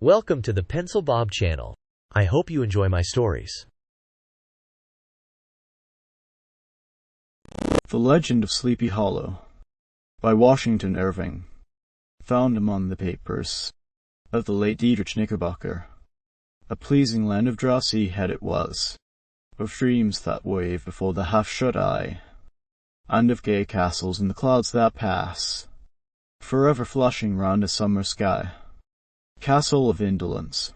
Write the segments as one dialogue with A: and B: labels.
A: Welcome to the Pencil Bob channel. I hope you enjoy my stories.
B: The Legend of Sleepy Hollow by Washington Irving. Found among the papers of the late Diedrich Knickerbocker. A pleasing land of drowsy head it was, of dreams that wave before the half-shut eye, and of gay castles in the clouds that pass, forever flushing round a summer sky. Castle of Indolence,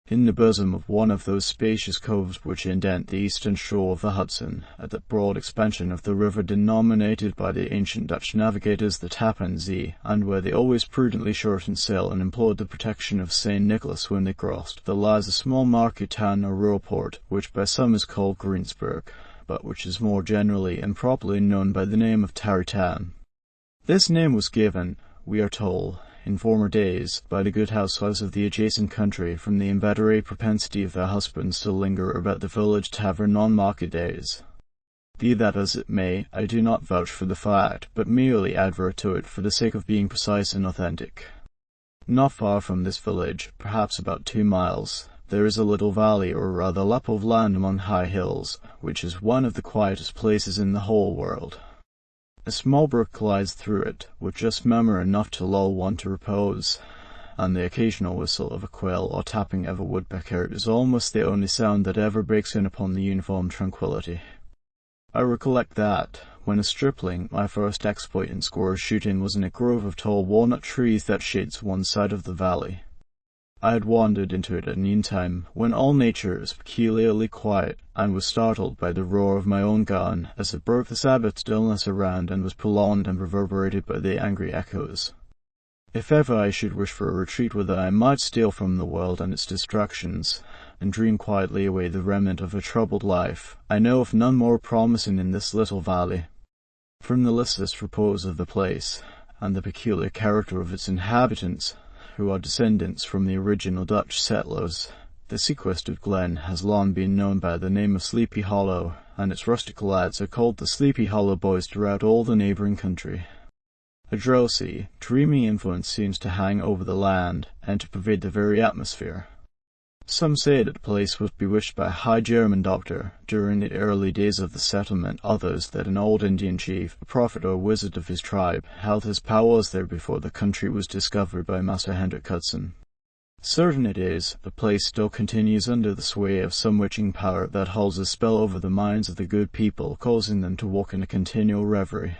B: in the bosom of one of those spacious coves which indent the eastern shore of the Hudson, at that broad expansion of the river denominated by the ancient Dutch navigators the Tappan Zee, and where they always prudently shortened sail and implored the protection of St. Nicholas when they crossed, there lies a small market town or rural port, which by some is called Greensburg, but which is more generally and properly known by the name of Tarrytown. This name was given, we are told, in former days, by the good housewives of the adjacent country, from the inveterate propensity of their husbands to linger about the village tavern on market days. Be that as it may, I do not vouch for the fact, but merely advert to it for the sake of being precise and authentic. Not far from this village, perhaps about 2 miles, there is a little valley, or rather lap of land among high hills, which is one of the quietest places in the whole world. A small brook glides through it, with just murmur enough to lull one to repose, and the occasional whistle of a quail or tapping of a woodpecker is almost the only sound that ever breaks in upon the uniform tranquillity. I recollect that, when a stripling, my first exploit in squirrel shooting was in a grove of tall walnut trees that shades one side of the valley. I had wandered into it at noontime, when all nature is peculiarly quiet, and was startled by the roar of my own gun, as it broke the Sabbath stillness around and was prolonged and reverberated by the angry echoes. If ever I should wish for a retreat whither I might steal from the world and its distractions, and dream quietly away the remnant of a troubled life, I know of none more promising in this little valley. From the listless repose of the place, and the peculiar character of its inhabitants, who are descendants from the original Dutch settlers, the sequestered glen has long been known by the name of Sleepy Hollow, and its rustic lads are called the Sleepy Hollow boys throughout all the neighbouring country. A drowsy, dreamy influence seems to hang over the land, and to pervade the very atmosphere. Some say that the place was bewitched by a high German doctor during the early days of the settlement, others that an old Indian chief, a prophet or wizard of his tribe, held his powers there before the country was discovered by Master Hendrik Hudson. Certain it is, the place still continues under the sway of some witching power that holds a spell over the minds of the good people, causing them to walk in a continual reverie.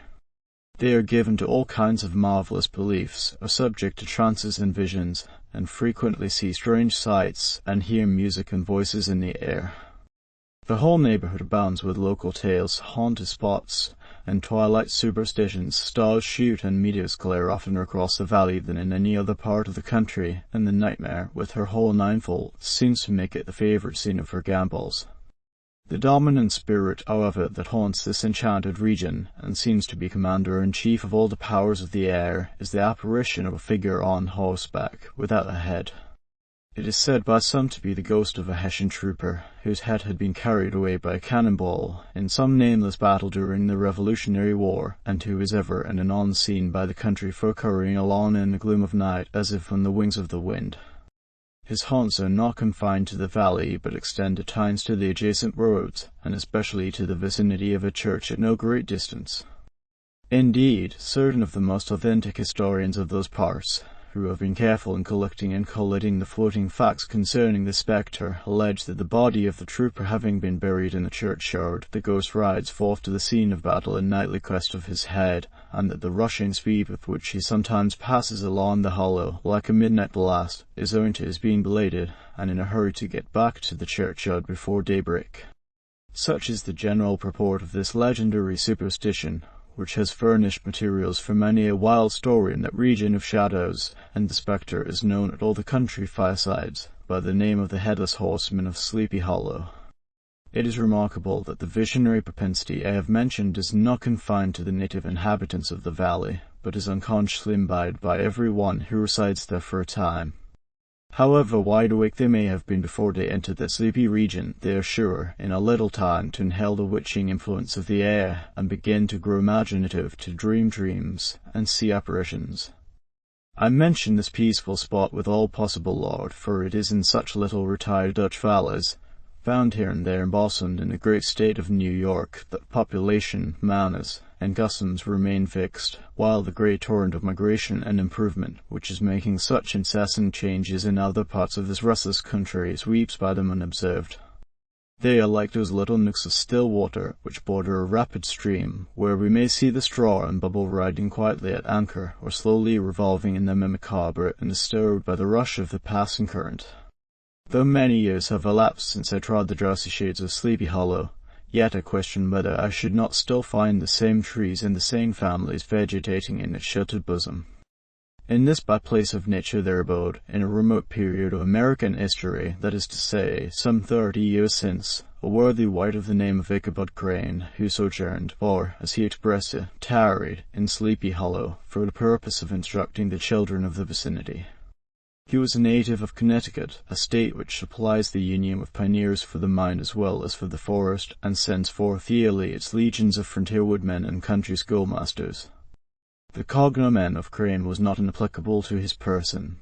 B: They are given to all kinds of marvellous beliefs, are subject to trances and visions, and frequently see strange sights, and hear music and voices in the air. The whole neighbourhood abounds with local tales, haunted spots, and twilight superstitions. Stars shoot and meteors glare oftener across the valley than in any other part of the country, and the nightmare, with her whole ninefold, seems to make it the favourite scene of her gambols. The dominant spirit, however, that haunts this enchanted region, and seems to be commander-in-chief of all the powers of the air, is the apparition of a figure on horseback, without a head. It is said by some to be the ghost of a Hessian trooper, whose head had been carried away by a cannonball in some nameless battle during the Revolutionary War, and who is ever and anon seen by the country folk hurrying along in the gloom of night, as if on the wings of the wind. His haunts are not confined to the valley, but extend at times to the adjacent roads, and especially to the vicinity of a church at no great distance. Indeed, certain of the most authentic historians of those parts, who have been careful in collecting and collating the floating facts concerning the spectre, allege that the body of the trooper having been buried in the churchyard, the ghost rides forth to the scene of battle in nightly quest of his head, and that the rushing speed with which he sometimes passes along the hollow, like a midnight blast, is owing to his being belated, and in a hurry to get back to the churchyard before daybreak. Such is the general purport of this legendary superstition, which has furnished materials for many a wild story in that region of shadows, and the spectre is known at all the country firesides by the name of the Headless Horseman of Sleepy Hollow. It is remarkable that the visionary propensity I have mentioned is not confined to the native inhabitants of the valley, but is unconsciously imbibed by every one who resides there for a time. However wide awake they may have been before they entered that sleepy region, they are sure, in a little time, to inhale the witching influence of the air, and begin to grow imaginative, to dream dreams, and see apparitions. I mention this peaceful spot with all possible laud, for it is in such little retired Dutch valleys, found here and there embosomed in the great state of New York, that population, manners, and customs remain fixed, while the great torrent of migration and improvement, which is making such incessant changes in other parts of this restless country, sweeps by them unobserved. They are like those little nooks of still water which border a rapid stream, where we may see the straw and bubble riding quietly at anchor, or slowly revolving in the macabre and disturbed by the rush of the passing current. Though many years have elapsed since I trod the drowsy shades of Sleepy Hollow, yet I question whether I should not still find the same trees and the same families vegetating in its sheltered bosom. In this by place of nature there abode, in a remote period of American history, that is to say, some 30 years since, a worthy wight of the name of Ichabod Crane, who sojourned, or, as he expressed it, tarried, in Sleepy Hollow, for the purpose of instructing the children of the vicinity. He was a native of Connecticut, a state which supplies the Union with pioneers for the mine as well as for the forest, and sends forth yearly its legions of frontier woodmen and country schoolmasters. The cognomen of Crane was not inapplicable to his person.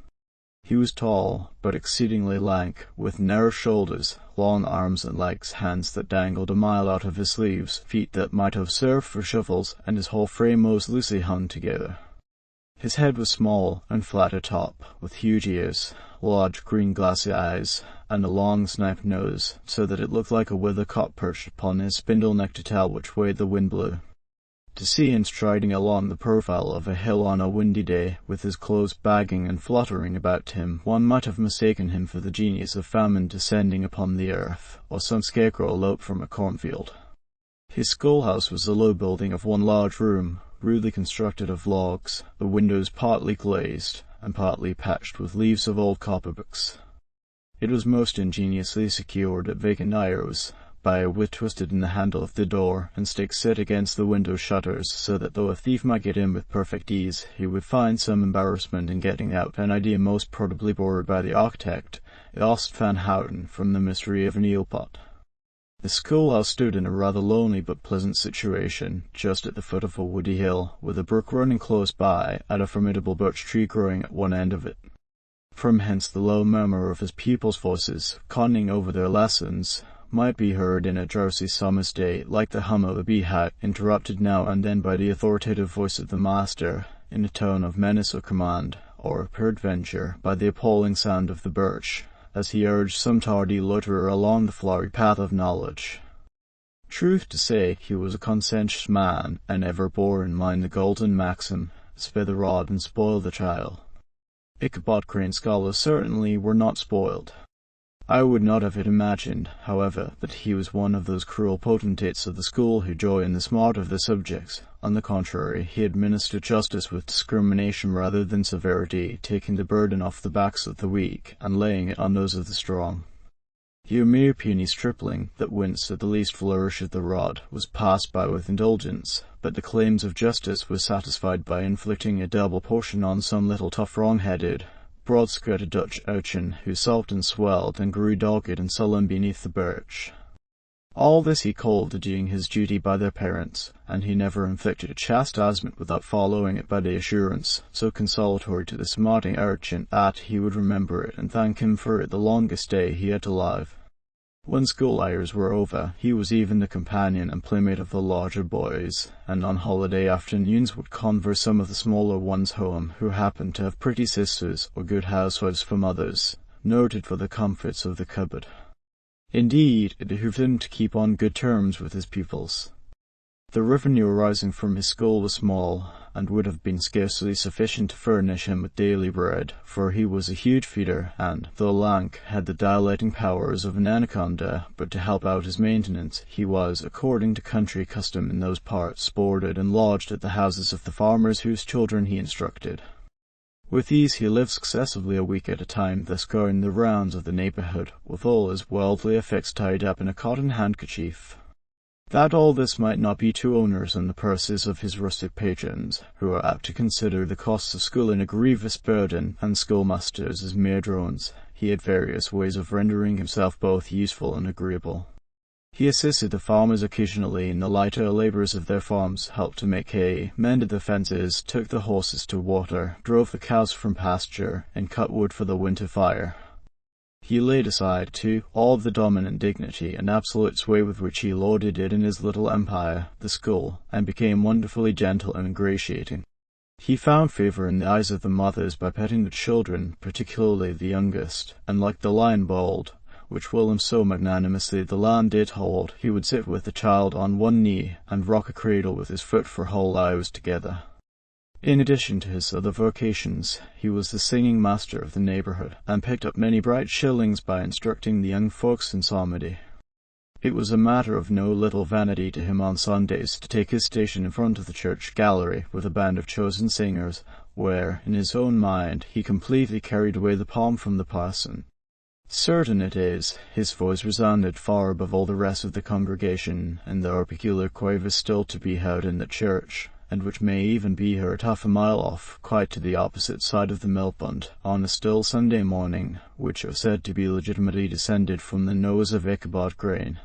B: He was tall, but exceedingly lank, with narrow shoulders, long arms and legs, hands that dangled a mile out of his sleeves, feet that might have served for shovels, and his whole frame most loosely hung together. His head was small and flat atop, with huge ears, large green glassy eyes, and a long sniped nose, so that it looked like a weathercock perched upon his spindle-neck to tell which way the wind blew. To see him striding along the profile of a hill on a windy day, with his clothes bagging and fluttering about him, one might have mistaken him for the genius of famine descending upon the earth, or some scarecrow eloped from a cornfield. His schoolhouse was a low building of one large room, rudely constructed of logs, the windows partly glazed, and partly patched with leaves of old copybooks. It was most ingeniously secured at vacant hours by a withe twisted in the handle of the door, and stakes set against the window shutters, so that though a thief might get in with perfect ease, he would find some embarrassment in getting out, an idea most probably borrowed by the architect, Jost van Houten, from the mystery of an eel-pot. The schoolhouse stood in a rather lonely but pleasant situation, just at the foot of a woody hill, with a brook running close by, and a formidable birch tree growing at one end of it. From hence the low murmur of his pupils' voices, conning over their lessons, might be heard in a drowsy summer's day, like the hum of a beehive, interrupted now and then by the authoritative voice of the master, in a tone of menace or command, or, peradventure, by the appalling sound of the birch, as he urged some tardy loiterer along the flowery path of knowledge. Truth to say, he was a conscientious man, and ever bore in mind the golden maxim, spare the rod and spoil the child. Ichabod Crane's scholars certainly were not spoiled. I would not have it imagined, however, that he was one of those cruel potentates of the school who joy in the smart of their subjects. On the contrary, he administered justice with discrimination rather than severity, taking the burden off the backs of the weak, and laying it on those of the strong. He, a mere puny stripling, that winced at the least flourish of the rod, was passed by with indulgence, but the claims of justice were satisfied by inflicting a double portion on some little tough wrong-headed, broad-skirted Dutch urchin, who sulked and swelled, and grew dogged and sullen beneath the birch. All this he called doing his duty by their parents, and he never inflicted a chastisement without following it by the assurance, so consolatory to the smarting urchin, that he would remember it and thank him for it the longest day he had to live. When school hours were over, he was even the companion and playmate of the larger boys, and on holiday afternoons would converse some of the smaller ones home, who happened to have pretty sisters or good housewives for mothers, noted for the comforts of the cupboard. Indeed, it behooved him to keep on good terms with his pupils. The revenue arising from his school was small, and would have been scarcely sufficient to furnish him with daily bread, for he was a huge feeder, and, though lank, had the dilating powers of an anaconda, but to help out his maintenance, he was, according to country custom in those parts, boarded and lodged at the houses of the farmers whose children he instructed. With these he lived successively a week at a time, thus going the rounds of the neighbourhood, with all his worldly effects tied up in a cotton handkerchief. That all this might not be too onerous on the purses of his rustic patrons, who are apt to consider the costs of schooling a grievous burden, and schoolmasters as mere drones, he had various ways of rendering himself both useful and agreeable. He assisted the farmers occasionally in the lighter labours of their farms, helped to make hay, mended the fences, took the horses to water, drove the cows from pasture, and cut wood for the winter fire. He laid aside, too, all the dominant dignity and absolute sway with which he lorded it in his little empire, the school, and became wonderfully gentle and ingratiating. He found favour in the eyes of the mothers by petting the children, particularly the youngest, and like the lion bold, which Willem so magnanimously the land did hold, he would sit with the child on one knee, and rock a cradle with his foot for whole hours together. In addition to his other vocations, he was the singing master of the neighbourhood, and picked up many bright shillings by instructing the young folks in psalmody. It was a matter of no little vanity to him on Sundays to take his station in front of the church gallery with a band of chosen singers, where, in his own mind, he completely carried away the palm from the parson. Certain it is, his voice resounded far above all the rest of the congregation, and there are peculiar quavers still to be heard in the church, and which may even be heard half a mile off, quite to the opposite side of the millpond, on a still Sunday morning, which are said to be legitimately descended from the nose of Ichabod Crane.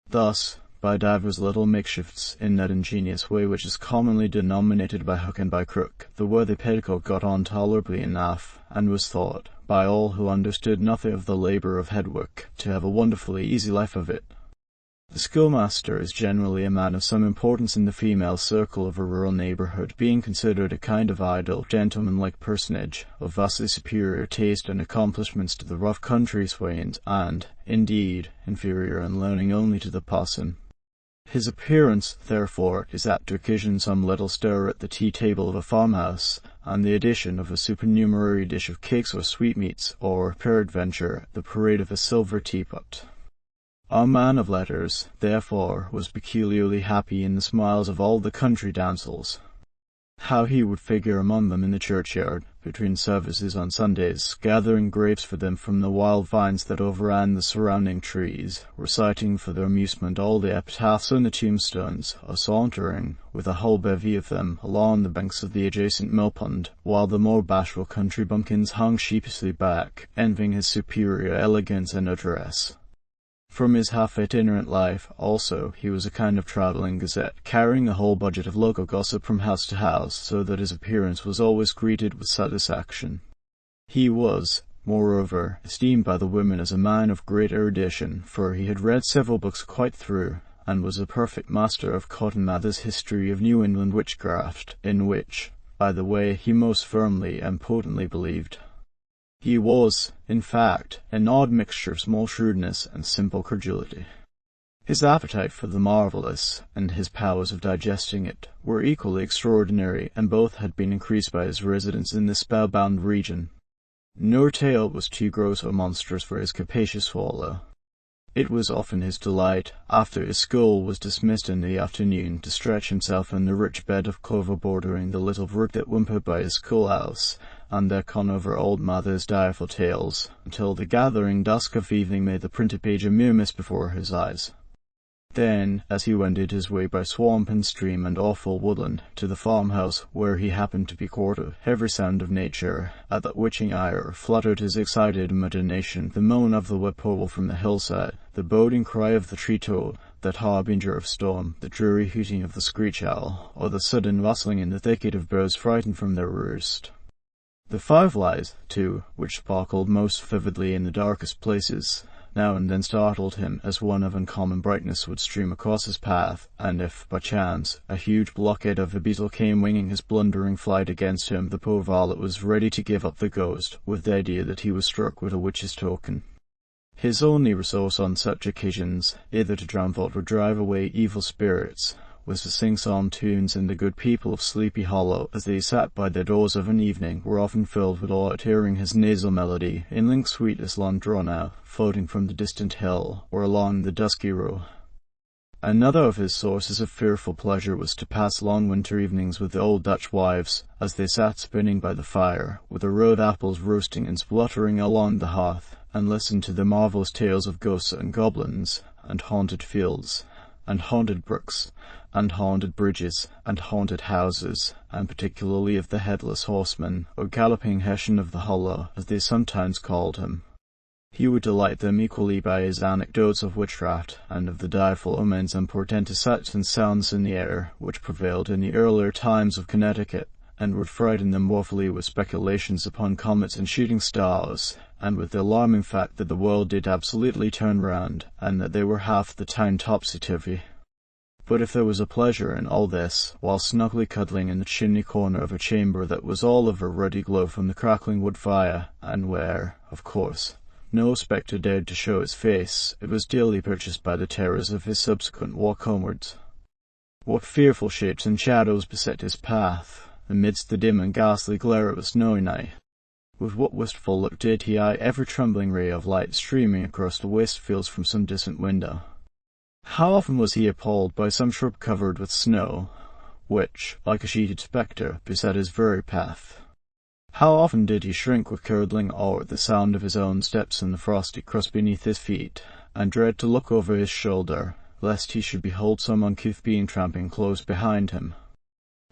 B: Thus, by divers little makeshifts in that ingenious way which is commonly denominated by hook and by crook, the worthy pedagogue got on tolerably enough, and was thought, by all who understood nothing of the labour of head work, to have a wonderfully easy life of it. The schoolmaster is generally a man of some importance in the female circle of a rural neighbourhood, being considered a kind of idle, gentlemanlike personage, of vastly superior taste and accomplishments to the rough country swains, and, indeed, inferior in learning only to the parson. His appearance, therefore, is apt to occasion some little stir at the tea-table of a farmhouse, and the addition of a supernumerary dish of cakes or sweetmeats, or, peradventure, the parade of a silver teapot. Our man of letters, therefore, was peculiarly happy in the smiles of all the country damsels. How he would figure among them in the churchyard, between services on Sundays, gathering grapes for them from the wild vines that overran the surrounding trees, reciting for their amusement all the epitaphs on the tombstones, or sauntering, with a whole bevy of them, along the banks of the adjacent millpond, while the more bashful country bumpkins hung sheepishly back, envying his superior elegance and address. From his half-itinerant life, also, he was a kind of travelling gazette, carrying the whole budget of local gossip from house to house, so that his appearance was always greeted with satisfaction. He was, moreover, esteemed by the women as a man of great erudition, for he had read several books quite through, and was a perfect master of Cotton Mather's History of New England Witchcraft, in which, by the way, he most firmly and potently believed. He was, in fact, an odd mixture of small shrewdness and simple credulity. His appetite for the marvellous, and his powers of digesting it, were equally extraordinary, and both had been increased by his residence in this spellbound region. No tale was too gross or monstrous for his capacious swallow. It was often his delight, after his school was dismissed in the afternoon, to stretch himself in the rich bed of clover bordering the little brook that whimpered by his schoolhouse, and there con over old Mather's direful tales, until the gathering dusk of evening made the printed page a mere mist before his eyes. Then, as he wended his way by swamp and stream and awful woodland, to the farmhouse where he happened to be quartered, every sound of nature, at that witching hour, fluttered his excited imagination, the moan of the whippoorwill from the hillside, the boding cry of the tree-toad, that harbinger of storm, the dreary hooting of the screech-owl, or the sudden rustling in the thicket of birds frightened from their roost. The fireflies, too, which sparkled most vividly in the darkest places, now and then startled him, as one of uncommon brightness would stream across his path, and if, by chance, a huge blockhead of a beetle came winging his blundering flight against him, the poor varlet was ready to give up the ghost, with the idea that he was struck with a witch's token. His only resource on such occasions, either to drown thought or drive away evil spirits, was to sing psalm tunes, and the good people of Sleepy Hollow, as they sat by their doors of an evening, were often filled with awe at hearing his nasal melody, in link sweet as long drawn out, floating from the distant hill, or along the dusky road. Another of his sources of fearful pleasure was to pass long winter evenings with the old Dutch wives, as they sat spinning by the fire, with the road apples roasting and spluttering along the hearth, and listen to the marvellous tales of ghosts and goblins, and haunted fields, and haunted brooks, and haunted bridges, and haunted houses, and particularly of the Headless Horseman, or Galloping Hessian of the Hollow, as they sometimes called him. He would delight them equally by his anecdotes of witchcraft, and of the direful omens and portentous sights and sounds in the air, which prevailed in the earlier times of Connecticut, and would frighten them woefully with speculations upon comets and shooting stars, and with the alarming fact that the world did absolutely turn round, and that they were half the time topsy-turvy. But if there was a pleasure in all this, while snugly cuddling in the chimney corner of a chamber that was all of a ruddy glow from the crackling wood fire, and where, of course, no spectre dared to show his face, it was dearly purchased by the terrors of his subsequent walk homewards. What fearful shapes and shadows beset his path, amidst the dim and ghastly glare of a snowy night! With what wistful look did he eye every trembling ray of light streaming across the waste fields from some distant window! How often was he appalled by some shrub covered with snow, which, like a sheeted spectre, beset his very path! How often did he shrink with curdling awe at the sound of his own steps in the frosty crust beneath his feet, and dread to look over his shoulder, lest he should behold some uncouth being tramping close behind him!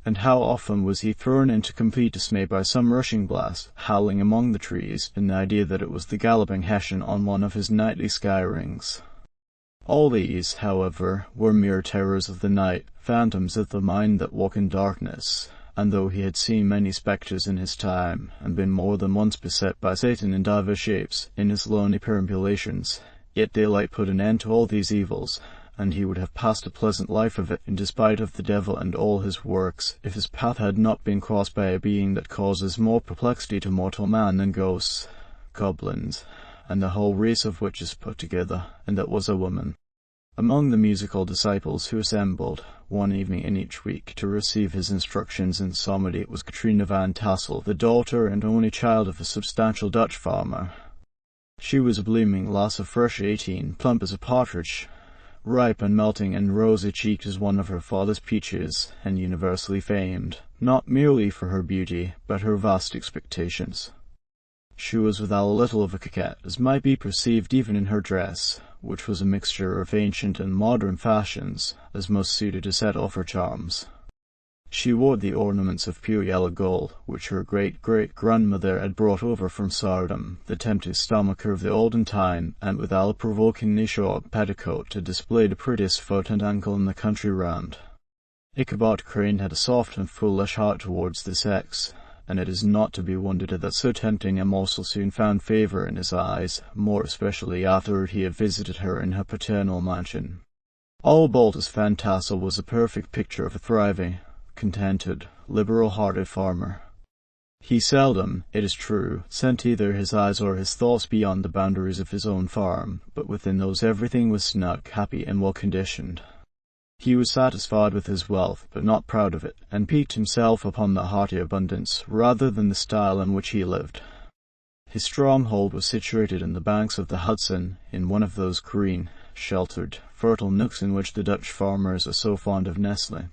B: And how often was he thrown into complete dismay by some rushing blast, howling among the trees, in the idea that it was the galloping Hessian on one of his nightly sky rings! All these, however, were mere terrors of the night, phantoms of the mind that walk in darkness, and though he had seen many spectres in his time, and been more than once beset by Satan in divers shapes, in his lonely perambulations, yet daylight put an end to all these evils, and he would have passed a pleasant life of it, in despite of the devil and all his works, if his path had not been crossed by a being that causes more perplexity to mortal man than ghosts, goblins, and the whole race of witches put together, and that was a woman. Among the musical disciples who assembled, one evening in each week, to receive his instructions in psalmody was Katrina Van Tassel, the daughter and only child of a substantial Dutch farmer. She was a blooming lass of fresh 18, plump as a partridge, ripe and melting and rosy-cheeked as one of her father's peaches, and universally famed, not merely for her beauty, but her vast expectations. She was withal a little of a coquette, as might be perceived even in her dress, which was a mixture of ancient and modern fashions, as most suited to set off her charms. She wore the ornaments of pure yellow gold, which her great-great-grandmother had brought over from Sardom, the tempting stomacher of the olden time, and withal a provokingly short petticoat to display the prettiest foot and ankle in the country round. Ichabod Crane had a soft and foolish heart towards the sex, and it is not to be wondered at that so tempting a morsel soon found favour in his eyes, more especially after he had visited her in her paternal mansion. All Baltus Van Tassel was a perfect picture of a thriving, contented, liberal-hearted farmer. He seldom, it is true, sent either his eyes or his thoughts beyond the boundaries of his own farm, but within those everything was snug, happy, and well-conditioned. He was satisfied with his wealth, but not proud of it, and piqued himself upon the hearty abundance, rather than the style in which he lived. His stronghold was situated in the banks of the Hudson, in one of those green, sheltered, fertile nooks in which the Dutch farmers are so fond of nestling.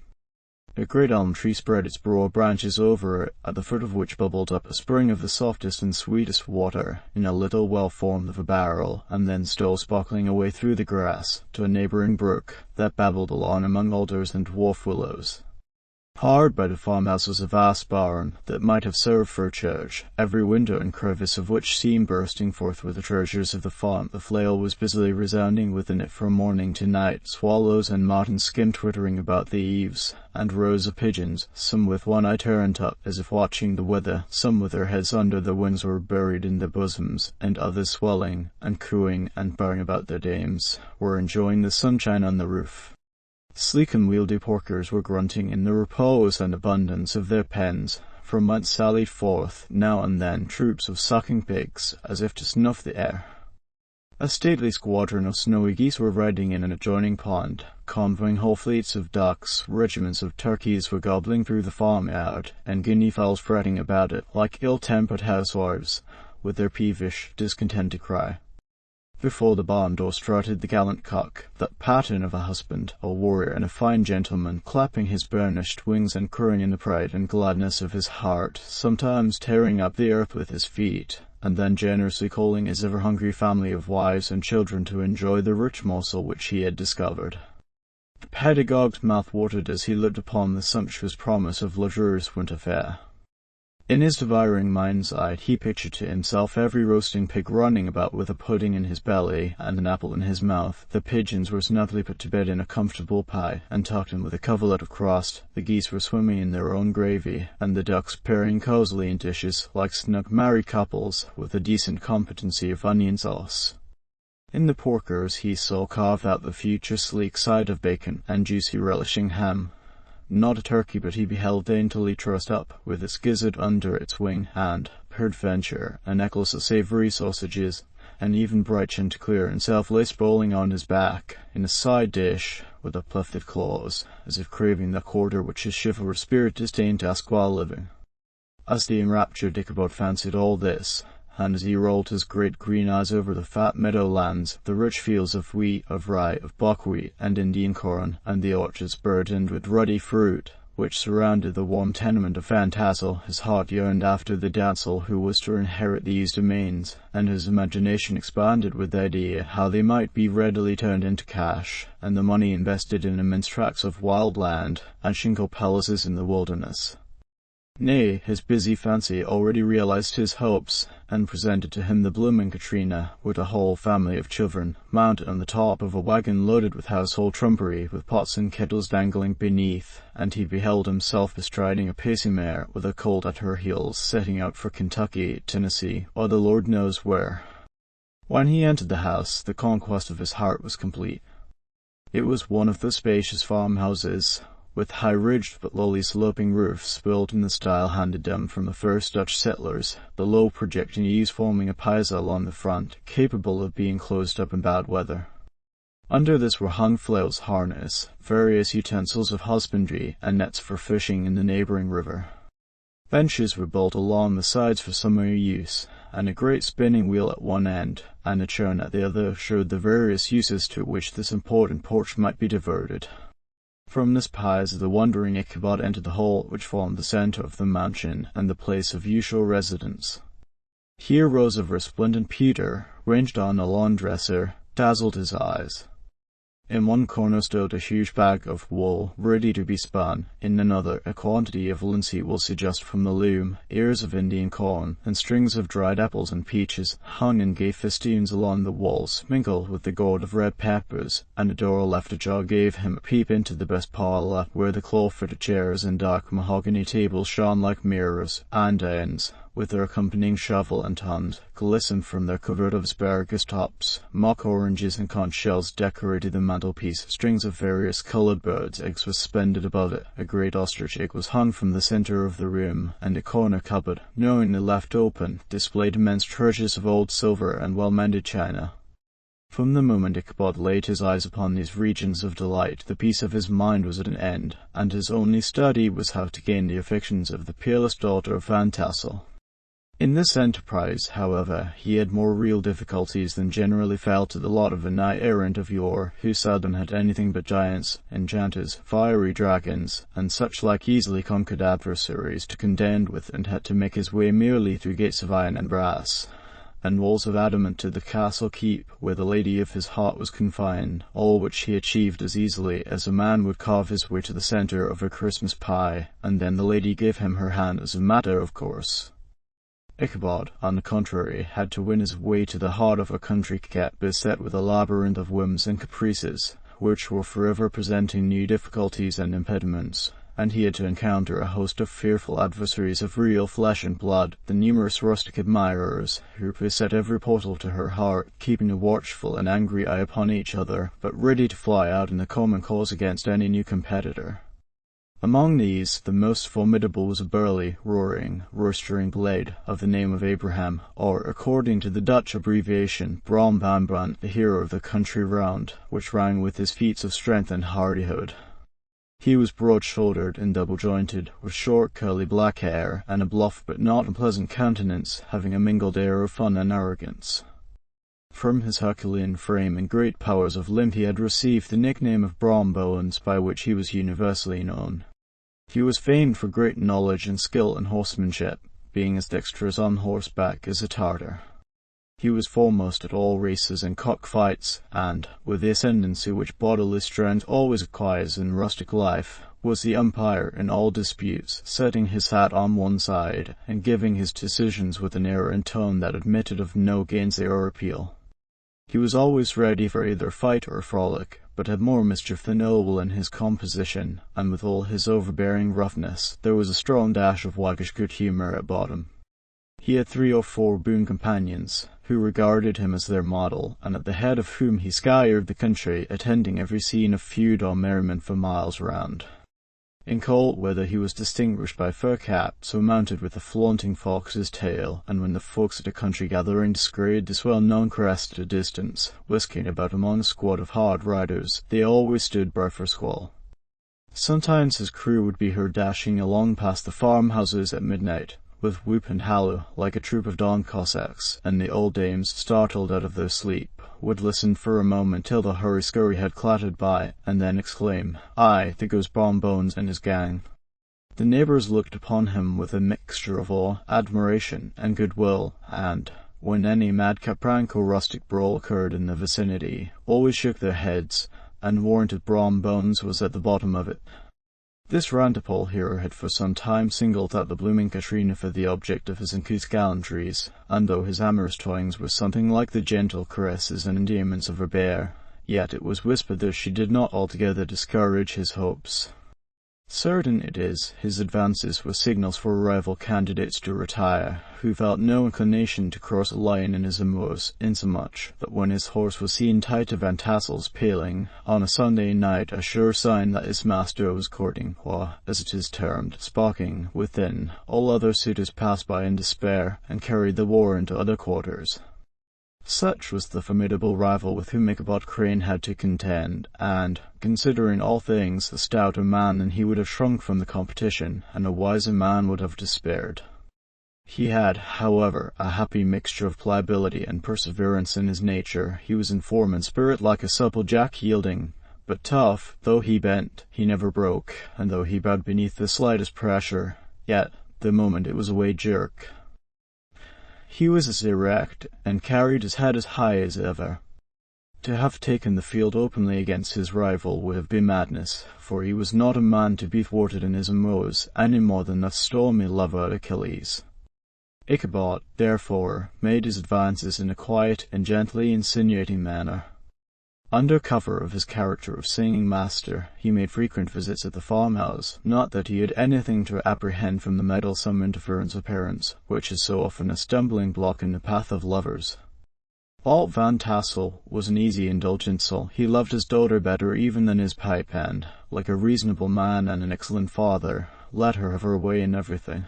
B: A great elm tree spread its broad branches over it, at the foot of which bubbled up a spring of the softest and sweetest water, in a little well formed of a barrel, and then stole sparkling away through the grass, to a neighbouring brook, that babbled along among alders and dwarf willows. Hard by the farmhouse was a vast barn, that might have served for a church, every window and crevice of which seemed bursting forth with the treasures of the farm. The flail was busily resounding within it from morning to night, swallows and martins skimmed twittering about the eaves, and rows of pigeons, some with one eye turned up, as if watching the weather, some with their heads under their wings or buried in their bosoms, and others swelling, and cooing, and purring about their dames, were enjoying the sunshine on the roof. Sleek and wieldy porkers were grunting in the repose and abundance of their pens, from whence sallied forth, now and then, troops of sucking pigs, as if to snuff the air. A stately squadron of snowy geese were riding in an adjoining pond, convoying whole fleets of ducks, regiments of turkeys were gobbling through the farmyard, and guinea fowls fretting about it, like ill-tempered housewives, with their peevish, discontented cry. Before the barn door strutted the gallant cock, that pattern of a husband, a warrior, and a fine gentleman, clapping his burnished wings and crowing in the pride and gladness of his heart, sometimes tearing up the earth with his feet, and then generously calling his ever-hungry family of wives and children to enjoy the rich morsel which he had discovered. The pedagogue's mouth watered as he looked upon the sumptuous promise of luxurious winter fare. In his devouring mind's eye he pictured to himself every roasting pig running about with a pudding in his belly and an apple in his mouth. The pigeons were snugly put to bed in a comfortable pie and tucked in with a coverlet of crust. The geese were swimming in their own gravy, and the ducks pairing cosily in dishes like snug married couples with a decent competency of onion sauce. In the porkers he saw carved out the future sleek side of bacon and juicy relishing ham. Not a turkey but he beheld daintily trussed up, with its gizzard under its wing, and, peradventure, a necklace of savoury sausages, and even bright chanticleer and self-laced bowling on his back, in a side dish, with uplifted claws, as if craving the quarter which his chivalrous spirit disdained to ask while living. As the enraptured Ichabod fancied all this, and as he rolled his great green eyes over the fat meadow-lands, the rich fields of wheat, of rye, of buckwheat, and Indian corn, and the orchards burdened with ruddy fruit, which surrounded the warm tenement of Van Tassel, his heart yearned after the damsel who was to inherit these domains, and his imagination expanded with the idea how they might be readily turned into cash, and the money invested in immense tracts of wild land, and shingle palaces in the wilderness. Nay, his busy fancy already realized his hopes, and presented to him the blooming Katrina, with a whole family of children, mounted on the top of a wagon loaded with household trumpery, with pots and kettles dangling beneath, and he beheld himself bestriding a pacing mare, with a colt at her heels, setting out for Kentucky, Tennessee, or the Lord knows where. When he entered the house, the conquest of his heart was complete. It was one of the spacious farmhouses, with high-ridged but lowly sloping roofs built in the style handed down from the first Dutch settlers, the low projecting eaves forming a piazzle on the front, capable of being closed up in bad weather. Under this were hung flails, harness, various utensils of husbandry, and nets for fishing in the neighbouring river. Benches were built along the sides for summer use, and a great spinning wheel at one end, and a churn at the other showed the various uses to which this important porch might be diverted. From this piazza the wondering Ichabod entered the hall which formed the centre of the mansion and the place of usual residence. Here rows of resplendent pewter, ranged on a lawn dresser, dazzled his eyes. In one corner stood a huge bag of wool, ready to be spun, in another a quantity of linseed woolsey just from the loom, ears of Indian corn, and strings of dried apples and peaches, hung in gay festoons along the walls, mingled with the gold of red peppers, and a door left ajar gave him a peep into the best parlour, where the cloth-footed chairs and dark mahogany tables shone like mirrors, and ends, with their accompanying shovel and tund, glistened from their covert of asparagus tops. Mock oranges and conch shells decorated the mantelpiece. Strings of various coloured birds' eggs were suspended above it. A great ostrich egg was hung from the centre of the room, and a corner cupboard, knowingly left open, displayed immense treasures of old silver and well-mended china. From the moment Ichabod laid his eyes upon these regions of delight, the peace of his mind was at an end, and his only study was how to gain the affections of the peerless daughter of Van Tassel. In this enterprise, however, he had more real difficulties than generally fell to the lot of a knight-errant of yore, who seldom had anything but giants, enchanters, fiery dragons, and such like easily conquered adversaries to contend with, and had to make his way merely through gates of iron and brass, and walls of adamant to the castle keep, where the lady of his heart was confined, all which he achieved as easily as a man would carve his way to the centre of a Christmas pie, and then the lady gave him her hand as a matter of course. Ichabod, on the contrary, had to win his way to the heart of a country cat beset with a labyrinth of whims and caprices, which were forever presenting new difficulties and impediments, and he had to encounter a host of fearful adversaries of real flesh and blood, the numerous rustic admirers, who beset every portal to her heart, keeping a watchful and angry eye upon each other, but ready to fly out in the common cause against any new competitor. Among these, the most formidable was a burly, roaring, roistering blade of the name of Abraham, or, according to the Dutch abbreviation, Brom Bones, the hero of the country round, which rang with his feats of strength and hardihood. He was broad-shouldered and double-jointed, with short curly black hair, and a bluff but not unpleasant countenance, having a mingled air of fun and arrogance. From his Herculean frame and great powers of limb he had received the nickname of Brom Bones, by which he was universally known. He was famed for great knowledge and skill in horsemanship, being as dexterous on horseback as a Tartar. He was foremost at all races and cockfights, and, with the ascendancy which bodily strength always acquires in rustic life, was the umpire in all disputes, setting his hat on one side, and giving his decisions with an air and tone that admitted of no gainsay or appeal. He was always ready for either fight or frolic, but had more mischief than ill-will in his composition, and with all his overbearing roughness, there was a strong dash of waggish good humour at bottom. He had 3 or 4 boon companions, who regarded him as their model, and at the head of whom he scoured the country, attending every scene of feud or merriment for miles round. In cold weather he was distinguished by a fur cap, surmounted with a flaunting fox's tail, and when the folks at a country gathering descried this well-known crest at a distance, whisking about among a squad of hard riders, they always stood by for squall. Sometimes his crew would be heard dashing along past the farmhouses at midnight, with whoop and hallo, like a troop of dawn Cossacks, and the old dames, startled out of their sleep, would listen for a moment till the hurry-scurry had clattered by, and then exclaim, "Aye, there goes Brom Bones and his gang." The neighbours looked upon him with a mixture of awe, admiration, and goodwill, and, when any madcap prank or rustic brawl occurred in the vicinity, always shook their heads, and warranted Brom Bones was at the bottom of it. This rantipole hero had for some time singled out the blooming Katrina for the object of his uncouth gallantries, and though his amorous toyings were something like the gentle caresses and endearments of a bear, yet it was whispered that she did not altogether discourage his hopes. Certain it is, his advances were signals for rival candidates to retire, who felt no inclination to cross a line in his amours, insomuch that when his horse was seen tied to Van Tassel's paling, on a Sunday night, a sure sign that his master was courting, or, as it is termed, sparking, within, all other suitors passed by in despair, and carried the war into other quarters. Such was the formidable rival with whom Ichabod Crane had to contend, and, considering all things, a stouter man than he would have shrunk from the competition, and a wiser man would have despaired. He had, however, a happy mixture of pliability and perseverance in his nature. He was in form and spirit like a supple jack yielding, but tough, though he bent, he never broke, and though he bowed beneath the slightest pressure, yet, the moment it was away jerk. He was as erect, and carried his head as high as ever. To have taken the field openly against his rival would have been madness, for he was not a man to be thwarted in his amours, any more than the stormy lover Achilles. Ichabod, therefore, made his advances in a quiet and gently insinuating manner. Under cover of his character of singing master, he made frequent visits at the farmhouse, not that he had anything to apprehend from the meddlesome interference of parents, which is so often a stumbling block in the path of lovers. Alt Van Tassel was an easy, indulgent soul. He loved his daughter better even than his pipe, and, like a reasonable man and an excellent father, let her have her way in everything.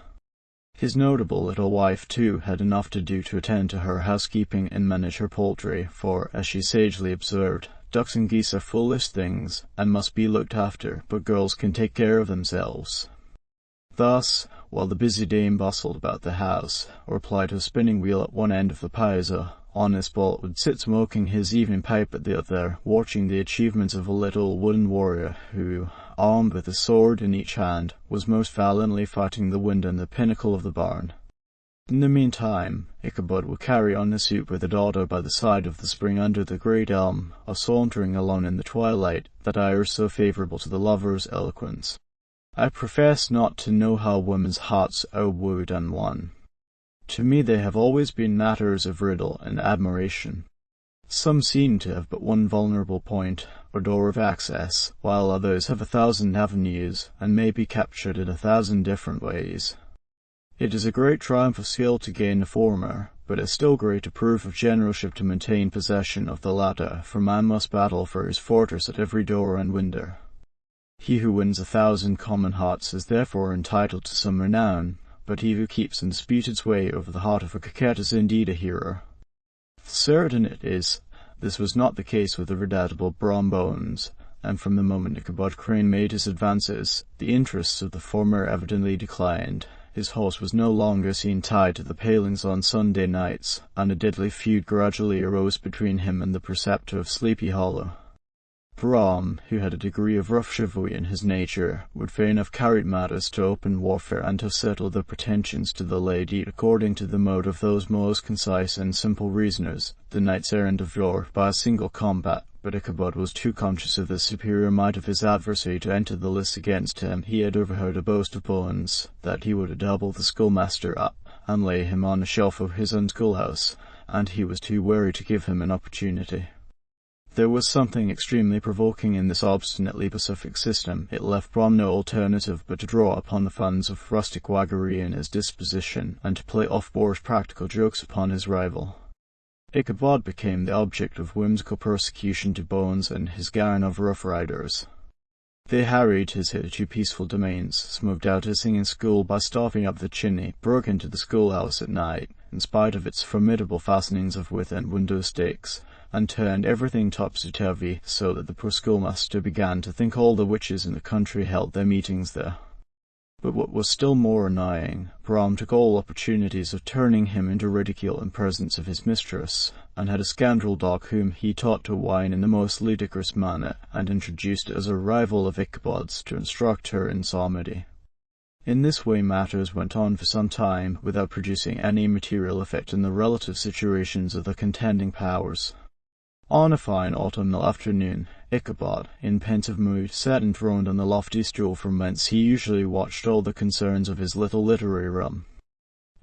B: His notable little wife, too, had enough to do to attend to her housekeeping and manage her poultry, for, as she sagely observed, ducks and geese are foolish things, and must be looked after, but girls can take care of themselves. Thus, while the busy dame bustled about the house, or plied her spinning wheel at one end of the piazza, honest Bolt would sit smoking his evening pipe at the other, watching the achievements of a little wooden warrior who, armed with a sword in each hand, was most valiantly fighting the wind on the pinnacle of the barn. In the meantime, Ichabod would carry on his suit with the daughter by the side of the spring under the great elm, or sauntering alone in the twilight, that hour so favourable to the lover's eloquence. I profess not to know how women's hearts are wooed and won. To me they have always been matters of riddle and admiration. Some seem to have but one vulnerable point, or door of access, while others have 1,000 avenues, and may be captured in 1,000 different ways. It is a great triumph of skill to gain the former, but a still greater proof of generalship to maintain possession of the latter, for man must battle for his fortress at every door and window. He who wins 1,000 common hearts is therefore entitled to some renown, but he who keeps undisputed sway over the heart of a coquette is indeed a hero. Certain it is, this was not the case with the redoubtable Brom Bones, and from the moment Ichabod Crane made his advances, the interests of the former evidently declined. His horse was no longer seen tied to the palings on Sunday nights, and a deadly feud gradually arose between him and the preceptor of Sleepy Hollow. Brom, who had a degree of rough chivalry in his nature, would fain have carried matters to open warfare and have settled their pretensions to the lady according to the mode of those most concise and simple reasoners, the knights errant of yore, by a single combat. But Ichabod was too conscious of the superior might of his adversary to enter the lists against him. He had overheard a boast of Bones that he would double the schoolmaster up and lay him on the shelf of his own schoolhouse, and he was too wary to give him an opportunity. There was something extremely provoking in this obstinately pacific system. It left Brom no alternative but to draw upon the funds of rustic waggery in his disposition, and to play off-board practical jokes upon his rival. Ichabod became the object of whimsical persecution to Bones and his gang of rough riders. They harried his hitherto peaceful domains, smoked out his singing school by stopping up the chimney, broke into the schoolhouse at night, in spite of its formidable fastenings of withe and window stakes, and turned everything topsy-turvy, so that the poor schoolmaster began to think all the witches in the country held their meetings there. But what was still more annoying, Brom took all opportunities of turning him into ridicule in presence of his mistress, and had a scoundrel dog whom he taught to whine in the most ludicrous manner, and introduced as a rival of Ichabod's to instruct her in psalmody. In this way matters went on for some time, without producing any material effect in the relative situations of the contending powers. On a fine autumnal afternoon, Ichabod, in pensive mood, sat enthroned on the lofty stool from whence he usually watched all the concerns of his little literary realm.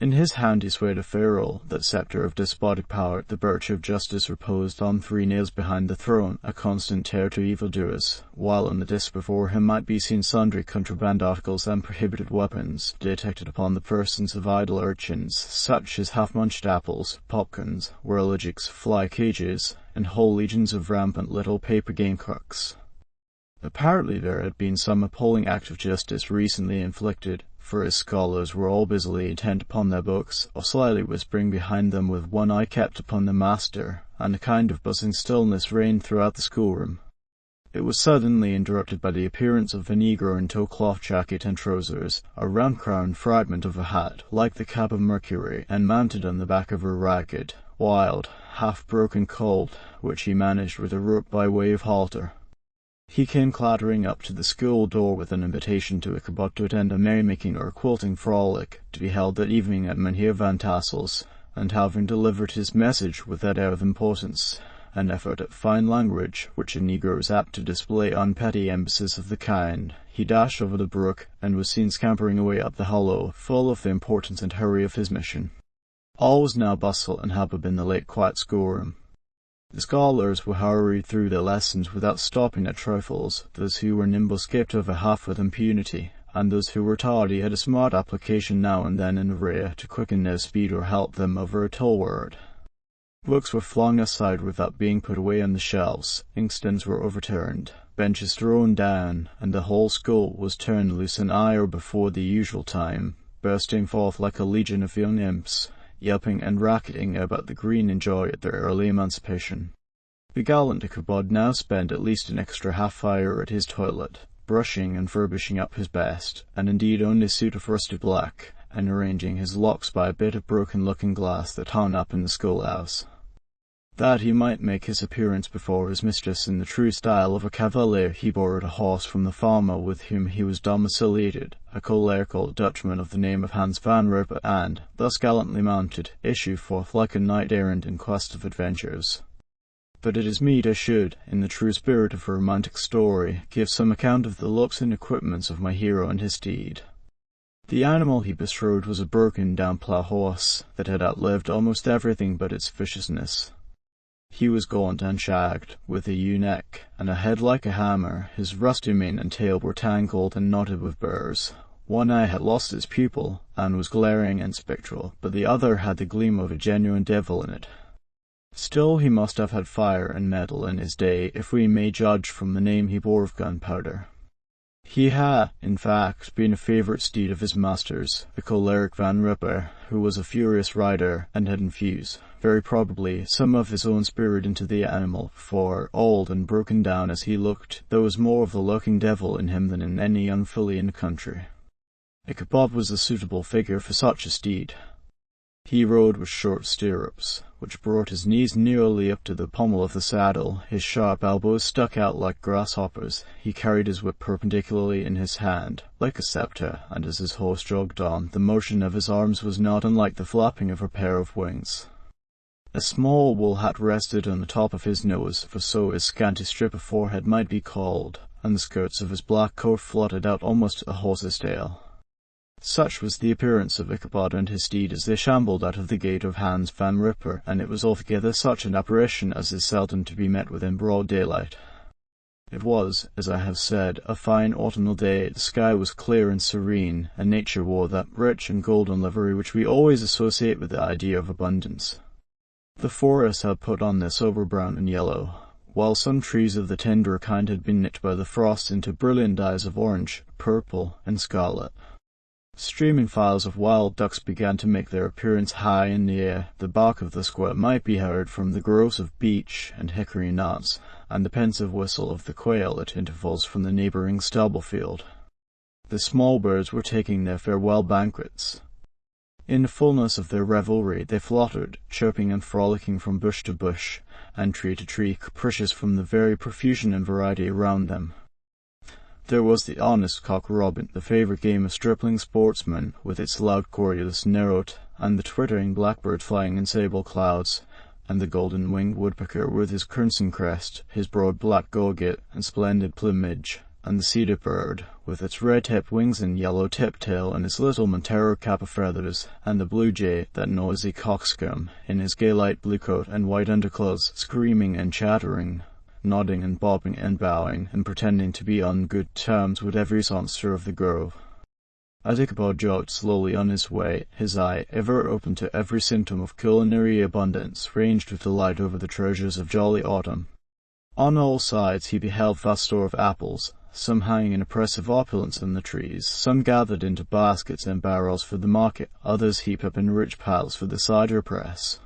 B: In his hand he swayed a ferule, that sceptre of despotic power. The birch of justice reposed on 3 nails behind the throne, a constant terror to evildoers, while on the disk before him might be seen sundry contraband articles and prohibited weapons, detected upon the persons of idle urchins, such as half-munched apples, popguns, whirligigs, fly-cages, and whole legions of rampant little paper gamecocks. Apparently there had been some appalling act of justice recently inflicted, for his scholars were all busily intent upon their books, or slyly whispering behind them with one eye kept upon the master, and a kind of buzzing stillness reigned throughout the schoolroom. It was suddenly interrupted by the appearance of a negro in tow-cloth jacket and trousers, a round-crowned fragment of a hat, like the cap of Mercury, and mounted on the back of a ragged, wild, half-broken colt, which he managed with a rope by way of halter. He came clattering up to the school door with an invitation to Ichabod to attend a merrymaking or quilting frolic, to be held that evening at Mynheer Van Tassel's, and having delivered his message with that air of importance, an effort at fine language which a negro is apt to display on petty embassies of the kind, he dashed over the brook, and was seen scampering away up the hollow, full of the importance and hurry of his mission. All was now bustle and hubbub in the late quiet schoolroom. The scholars were hurried through their lessons without stopping at trifles. Those who were nimble skipped over half with impunity, and those who were tardy had a smart application now and then in the rear to quicken their speed or help them over a tall word. Books were flung aside without being put away on the shelves, inkstands were overturned, benches thrown down, and the whole school was turned loose an hour before the usual time, bursting forth like a legion of young imps, yelping and racketing about the green in joy at their early emancipation. The gallant Ichabod now spent at least an extra half-hour at his toilet, brushing and furbishing up his best, and indeed only a suit of rusty black, and arranging his locks by a bit of broken looking-glass that hung up in the schoolhouse, that he might make his appearance before his mistress in the true style of a cavalier. He borrowed a horse from the farmer with whom he was domiciliated, a cholerical Dutchman of the name of Hans van Ripper, and, thus gallantly mounted, issued forth like a knight-errant in quest of adventures. But it is meet I should, in the true spirit of a romantic story, give some account of the looks and equipments of my hero and his steed. The animal he bestrode was a broken-down plough horse that had outlived almost everything but its viciousness. He was gaunt and shagged, with a ewe neck, and a head like a hammer. His rusty mane and tail were tangled and knotted with burrs. One eye had lost its pupil, and was glaring and spectral, but the other had the gleam of a genuine devil in it. Still he must have had fire and metal in his day, if we may judge from the name he bore of gunpowder. He had, in fact, been a favourite steed of his master's, the choleric Van Ripper, who was a furious rider, and had infused, very probably, some of his own spirit into the animal, for, old and broken down as he looked, there was more of the lurking devil in him than in any young filly in the country. Ichabod was a suitable figure for such a steed. He rode with short stirrups, which brought his knees nearly up to the pommel of the saddle. His sharp elbows stuck out like grasshoppers. He carried his whip perpendicularly in his hand, like a scepter, and as his horse jogged on, the motion of his arms was not unlike the flapping of a pair of wings. A small wool hat rested on the top of his nose, for so his scanty strip of forehead might be called, and the skirts of his black coat fluttered out almost to the horse's tail. Such was the appearance of Ichabod and his steed as they shambled out of the gate of Hans Van Ripper, and it was altogether such an apparition as is seldom to be met with in broad daylight. It was, as I have said, a fine autumnal day. The sky was clear and serene, and nature wore that rich and golden livery which we always associate with the idea of abundance. The forest had put on their sober brown and yellow, while some trees of the tenderer kind had been knit by the frost into brilliant dyes of orange, purple, and scarlet. Streaming files of wild ducks began to make their appearance high in the air. The bark of the squirrel might be heard from the groves of beech and hickory nuts, and the pensive whistle of the quail at intervals from the neighbouring stubble field. The small birds were taking their farewell banquets. In the fullness of their revelry they fluttered, chirping and frolicking from bush to bush, and tree to tree, capricious from the very profusion and variety around them. There was the honest cock-robin, the favourite game of stripling sportsmen, with its loud chorus note, and the twittering blackbird flying in sable clouds, and the golden-winged woodpecker with his crimson crest, his broad black gorget and splendid plumage, and the cedar bird, with its red-tipped wings and yellow-tipped tail and its little Montero cap of feathers, and the blue jay, that noisy coxcomb, in his gay light blue coat and white underclothes, screaming and chattering, nodding and bobbing and bowing, and pretending to be on good terms with every songster of the grove. As Ichabod jogged slowly on his way, his eye, ever open to every symptom of culinary abundance, ranged with delight over the treasures of jolly autumn. On all sides he beheld vast store of apples, some hanging in oppressive opulence on the trees, some gathered into baskets and barrels for the market, others heaped up in rich piles for the cider press.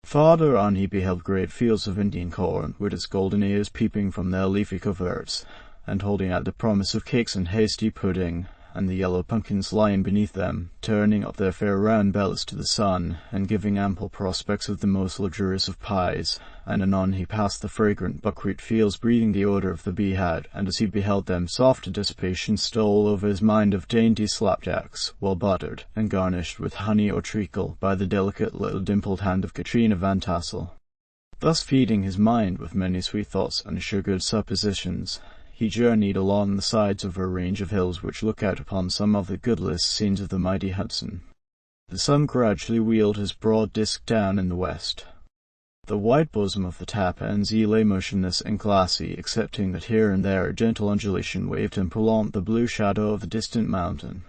B: Farther on he beheld great fields of Indian corn, with its golden ears peeping from their leafy coverts, and holding out the promise of cakes and hasty pudding, and the yellow pumpkins lying beneath them, turning up their fair round bellies to the sun, and giving ample prospects of the most luxurious of pies. And anon he passed the fragrant buckwheat fields breathing the odour of the beehive, and as he beheld them, soft anticipation stole over his mind of dainty slapjacks, well buttered, and garnished with honey or treacle by the delicate little dimpled hand of Katrina Van Tassel. Thus feeding his mind with many sweet thoughts and sugared suppositions, he journeyed along the sides of a range of hills which look out upon some of the goodliest scenes of the mighty Hudson. The sun gradually wheeled his broad disk down in the west. The white bosom of the Tappan Zee lay motionless and glassy, excepting that here and there a gentle undulation waved and prolonged the blue shadow of the distant mountain.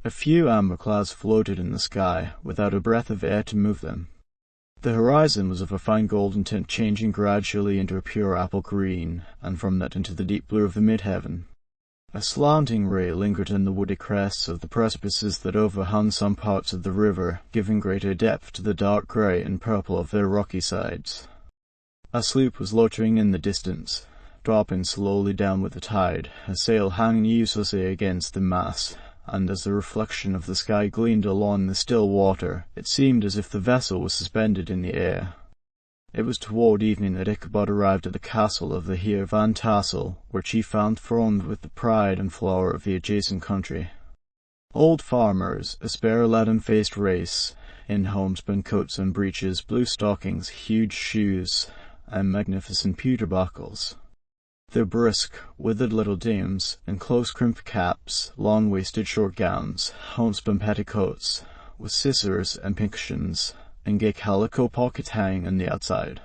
B: A few amber clouds floated in the sky, without a breath of air to move them. The horizon was of a fine golden tint, changing gradually into a pure apple green, and from that into the deep blue of the mid-heaven. A slanting ray lingered in the woody crests of the precipices that overhung some parts of the river, giving greater depth to the dark grey and purple of their rocky sides. A sloop was loitering in the distance, dropping slowly down with the tide, a sail hanging uselessly against the mast, and as the reflection of the sky gleamed along the still water, it seemed as if the vessel was suspended in the air. It was toward evening that Ichabod arrived at the castle of the Heer Van Tassel, which he found thronged with the pride and flower of the adjacent country. Old farmers, a spare leaden-faced race, in homespun coats and breeches, blue stockings, huge shoes, and magnificent pewter buckles. Their brisk, withered little dames, in close-crimped caps, long-waisted short gowns, homespun petticoats, with scissors and pincushions, and gay calico pockets hanging on the outside.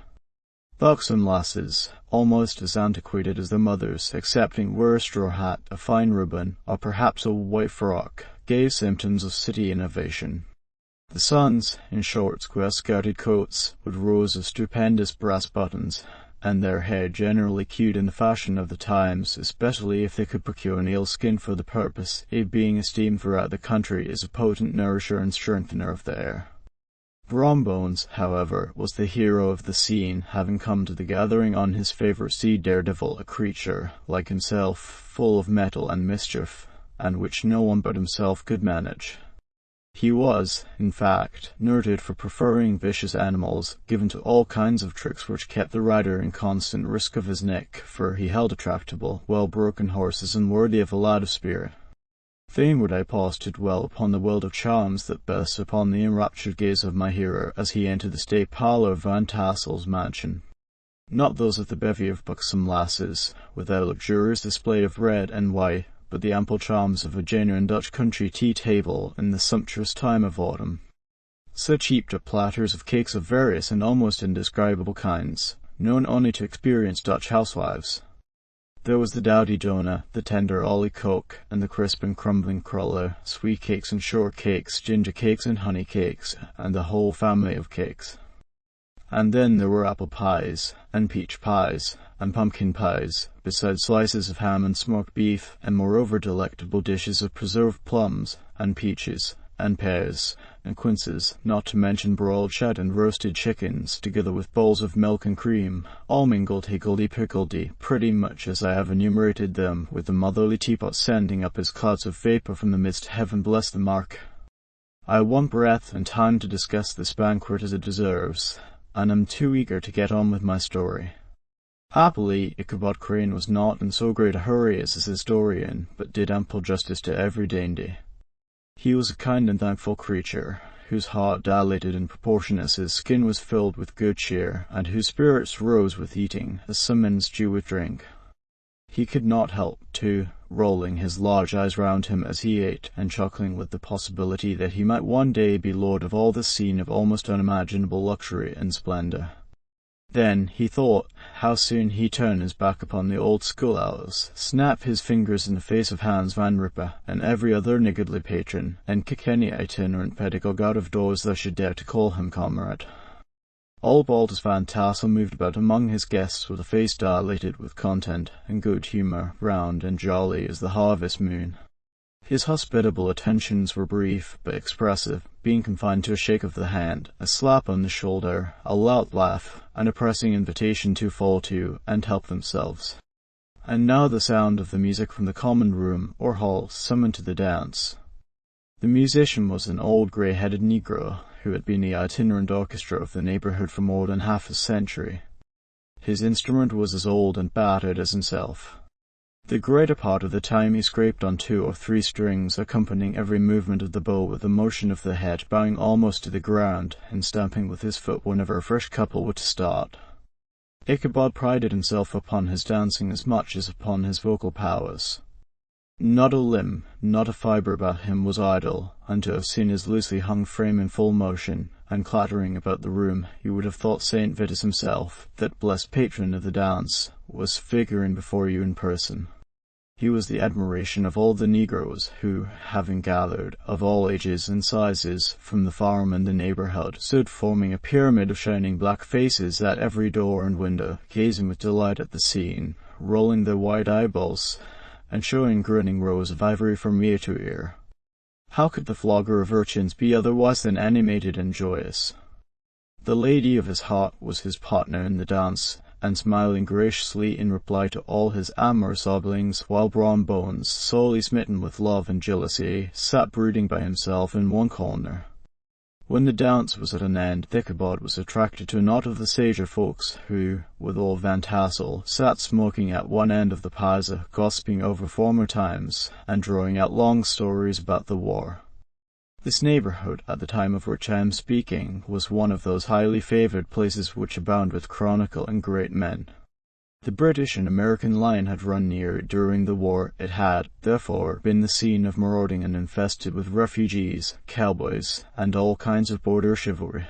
B: Buxom lasses, almost as antiquated as their mothers, excepting where a straw hat, a fine ribbon, or perhaps a white frock, gave symptoms of city innovation. The sons, in short, square-skirted coats, with rows of stupendous brass buttons, and their hair generally queued in the fashion of the times, especially if they could procure an eel skin for the purpose, it being esteemed throughout the country as a potent nourisher and strengthener of the air. Brom Bones, however, was the hero of the scene, having come to the gathering on his favourite sea daredevil, a creature, like himself, full of mettle and mischief, and which no one but himself could manage. He was, in fact, noted for preferring vicious animals, given to all kinds of tricks which kept the rider in constant risk of his neck, for he held a tractable, well-broken horses unworthy of a lad of spirit. Fain would I pause to dwell upon the world of charms that burst upon the enraptured gaze of my hero as he entered the state parlour of Van Tassel's mansion. Not those of the bevy of buxom lasses, with their luxurious display of red and white, but the ample charms of a genuine Dutch country tea-table in the sumptuous time of autumn. Such heaped-up platters of cakes of various and almost indescribable kinds, known only to experienced Dutch housewives. There was the dowdy donut, the tender ollie coke, and the crisp and crumbling cruller, sweet cakes and shortcakes, ginger cakes and honey cakes, and the whole family of cakes. And then there were apple pies, and peach pies, and pumpkin pies, besides slices of ham and smoked beef, and moreover delectable dishes of preserved plums, and peaches, and pears, and quinces, not to mention broiled shad and roasted chickens, together with bowls of milk and cream, all mingled higgledy-piggledy, pretty much as I have enumerated them, with the motherly teapot sending up his clouds of vapour from the midst. Heaven bless the mark! I want breath and time to discuss this banquet as it deserves, and am too eager to get on with my story. Happily, Ichabod Crane was not in so great a hurry as his historian, but did ample justice to every dainty. He was a kind and thankful creature, whose heart dilated in proportion as his skin was filled with good cheer, and whose spirits rose with eating, as some men's dew with drink. He could not help, too, rolling his large eyes round him as he ate, and chuckling with the possibility that he might one day be lord of all this scene of almost unimaginable luxury and splendour. Then he thought how soon he'd turn his back upon the old school hours, snap his fingers in the face of Hans Van Ripper and every other niggardly patron, and kick any itinerant pedagogue out of doors that should dare to call him comrade. Old Baldus Van Tassel moved about among his guests with a face dilated with content and good humour, round and jolly as the harvest moon. His hospitable attentions were brief but expressive, being confined to a shake of the hand, a slap on the shoulder, a loud laugh, and a pressing invitation to fall to and help themselves. And now the sound of the music from the common room or hall summoned to the dance. The musician was an old grey-headed negro, who had been the itinerant orchestra of the neighbourhood for more than half a century. His instrument was as old and battered as himself. The greater part of the time he scraped on 2 or 3 strings, accompanying every movement of the bow with a motion of the head, bowing almost to the ground, and stamping with his foot whenever a fresh couple were to start. Ichabod prided himself upon his dancing as much as upon his vocal powers. Not a limb, not a fibre about him was idle, and to have seen his loosely hung frame in full motion, and clattering about the room, you would have thought Saint Vitus himself, that blessed patron of the dance, was figuring before you in person. He was the admiration of all the negroes, who, having gathered, of all ages and sizes, from the farm and the neighbourhood, stood forming a pyramid of shining black faces at every door and window, gazing with delight at the scene, rolling their wide eyeballs, and showing grinning rows of ivory from ear to ear. How could the flogger of urchins be otherwise than animated and joyous? The lady of his heart was his partner in the dance, and smiling graciously in reply to all his amorous oglings, while Brom Bones, sorely smitten with love and jealousy, sat brooding by himself in one corner. When the dance was at an end, Ichabod was attracted to a knot of the sager folks, who, with old Van Tassel, sat smoking at one end of the piazza, gossiping over former times, and drawing out long stories about the war. This neighbourhood, at the time of which I am speaking, was one of those highly favoured places which abound with chronicle and great men. The British and American line had run near it during the war. It had, therefore, been the scene of marauding and infested with refugees, cowboys, and all kinds of border chivalry.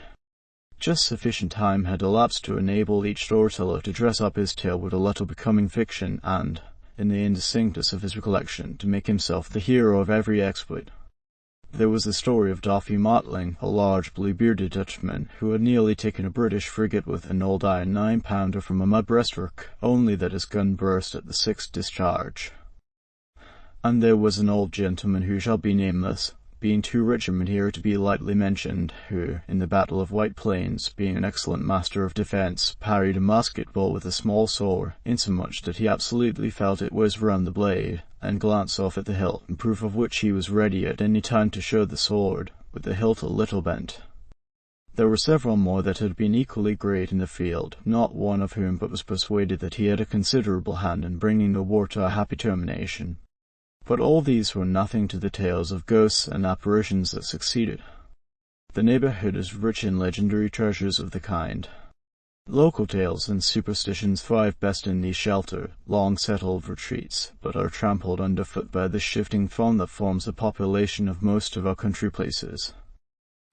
B: Just sufficient time had elapsed to enable each storyteller to dress up his tale with a little becoming fiction and, in the indistinctness of his recollection, to make himself the hero of every exploit. There was the story of Daffy Matling, a large blue-bearded Dutchman, who had nearly taken a British frigate with an old iron 9-pounder from a mud breastwork, only that his gun burst at the 6th discharge. And there was an old gentleman who shall be nameless, being too rich a here to be lightly mentioned, who, in the Battle of White Plains, being an excellent master of defence, parried a musket ball with a small sword, insomuch that he absolutely felt it was round the blade, and glanced off at the hilt, in proof of which he was ready at any time to show the sword. with the hilt a little bent. There were several more that had been equally great in the field, not one of whom but was persuaded that he had a considerable hand in bringing the war to a happy termination. But all these were nothing to the tales of ghosts and apparitions that succeeded. The neighborhood is rich in legendary treasures of the kind. Local tales and superstitions thrive best in these sheltered, long-settled retreats, but are trampled underfoot by the shifting throng that forms the population of most of our country places.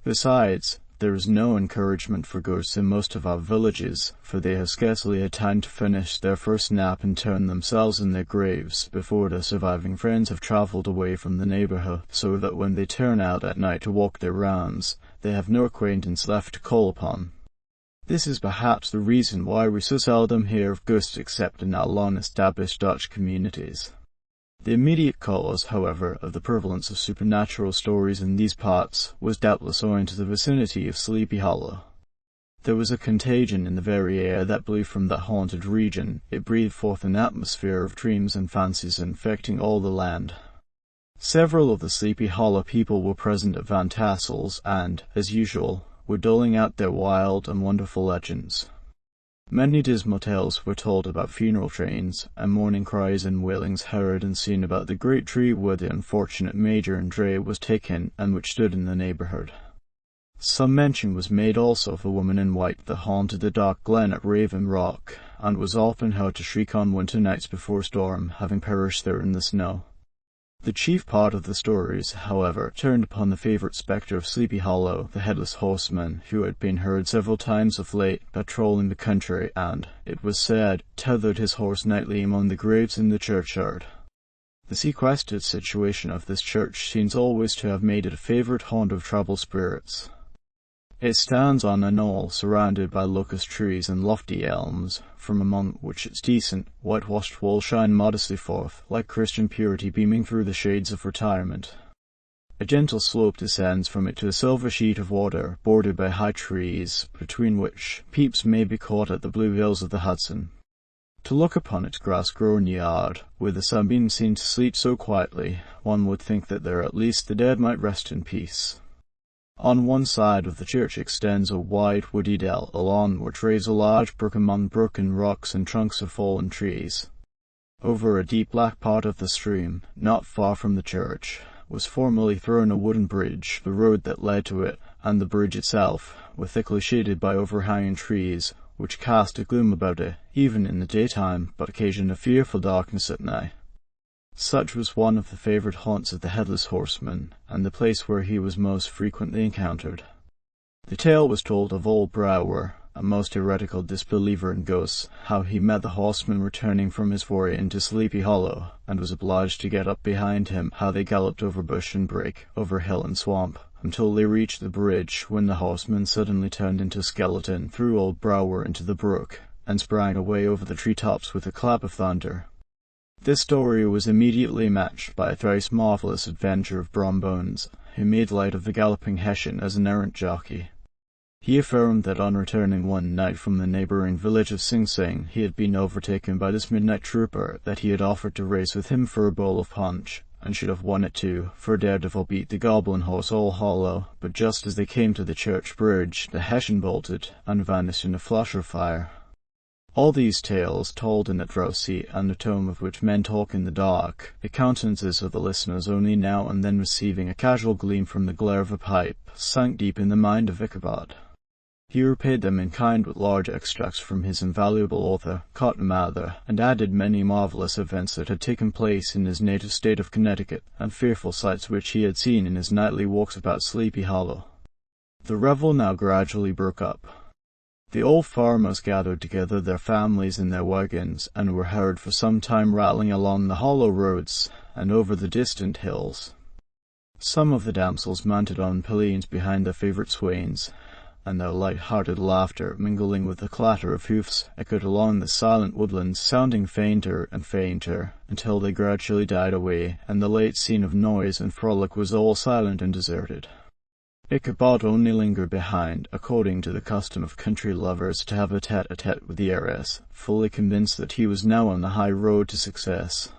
B: Besides, there is no encouragement for ghosts in most of our villages, for they have scarcely had time to finish their first nap and turn themselves in their graves before their surviving friends have travelled away from the neighbourhood, so that when they turn out at night to walk their rounds, they have no acquaintance left to call upon. This is perhaps the reason why we so seldom hear of ghosts except in our long-established Dutch communities. The immediate cause, however, of the prevalence of supernatural stories in these parts was doubtless owing to the vicinity of Sleepy Hollow. There was a contagion in the very air that blew from that haunted region. It breathed forth an atmosphere of dreams and fancies infecting all the land. Several of the Sleepy Hollow people were present at Van Tassel's and, as usual, were doling out their wild and wonderful legends. Many dismal tales were told about funeral trains, and mourning cries and wailings heard and seen about the great tree where the unfortunate Major and Dre was taken and which stood in the neighbourhood. Some mention was made also of a woman in white that haunted the dark glen at Raven Rock, and was often heard to shriek on winter nights before storm, having perished there in the snow. The chief part of the stories, however, turned upon the favourite spectre of Sleepy Hollow, the Headless Horseman, who had been heard several times of late patrolling the country and, it was said, tethered his horse nightly among the graves in the churchyard. The sequestered situation of this church seems always to have made it a favourite haunt of troubled spirits. It stands on a knoll surrounded by locust trees and lofty elms, from among which its decent, whitewashed walls shine modestly forth, like Christian purity beaming through the shades of retirement. A gentle slope descends from it to a silver sheet of water, bordered by high trees, between which peeps may be caught at the blue hills of the Hudson. To look upon its grass-grown yard, where the sunbeams seem to sleep so quietly, one would think that there at least the dead might rest in peace. On one side of the church extends a wide woody dell, along which raves a large brook among broken rocks and trunks of fallen trees. Over a deep black part of the stream, not far from the church, was formerly thrown a wooden bridge. The road that led to it, and the bridge itself, were thickly shaded by overhanging trees, which cast a gloom about it, even in the daytime, but occasioned a fearful darkness at night. Such was one of the favourite haunts of the Headless Horseman, and the place where he was most frequently encountered. The tale was told of old Brouwer, a most heretical disbeliever in ghosts, how he met the horseman returning from his foray into Sleepy Hollow, and was obliged to get up behind him, how they galloped over bush and brake, over hill and swamp, until they reached the bridge, when the horseman suddenly turned into a skeleton, threw old Brouwer into the brook, and sprang away over the tree-tops with a clap of thunder. This story was immediately matched by a thrice marvellous adventure of Brom Bones, who made light of the galloping Hessian as an errant jockey. He affirmed that on returning one night from the neighbouring village of Sing Sing, he had been overtaken by this midnight trooper, that he had offered to race with him for a bowl of punch, and should have won it too, for Daredevil beat the goblin horse all hollow, but just as they came to the church bridge, the Hessian bolted, and vanished in a flash of fire. All these tales, told in a drowsy and a tone with which men talk in the dark, the countenances of the listeners only now and then receiving a casual gleam from the glare of a pipe, sank deep in the mind of Ichabod. He repaid them in kind with large extracts from his invaluable author, Cotton Mather, and added many marvellous events that had taken place in his native state of Connecticut, and fearful sights which he had seen in his nightly walks about Sleepy Hollow. The revel now gradually broke up. The old farmers gathered together their families in their wagons, and were heard for some time rattling along the hollow roads, and over the distant hills. Some of the damsels mounted on pillions behind their favourite swains, and their light-hearted laughter, mingling with the clatter of hoofs, echoed along the silent woodlands, sounding fainter and fainter, until they gradually died away, and the late scene of noise and frolic was all silent and deserted. Ichabod only lingered behind, according to the custom of country lovers, to have a tete-a-tete with the heiress, fully convinced that he was now on the high road to success.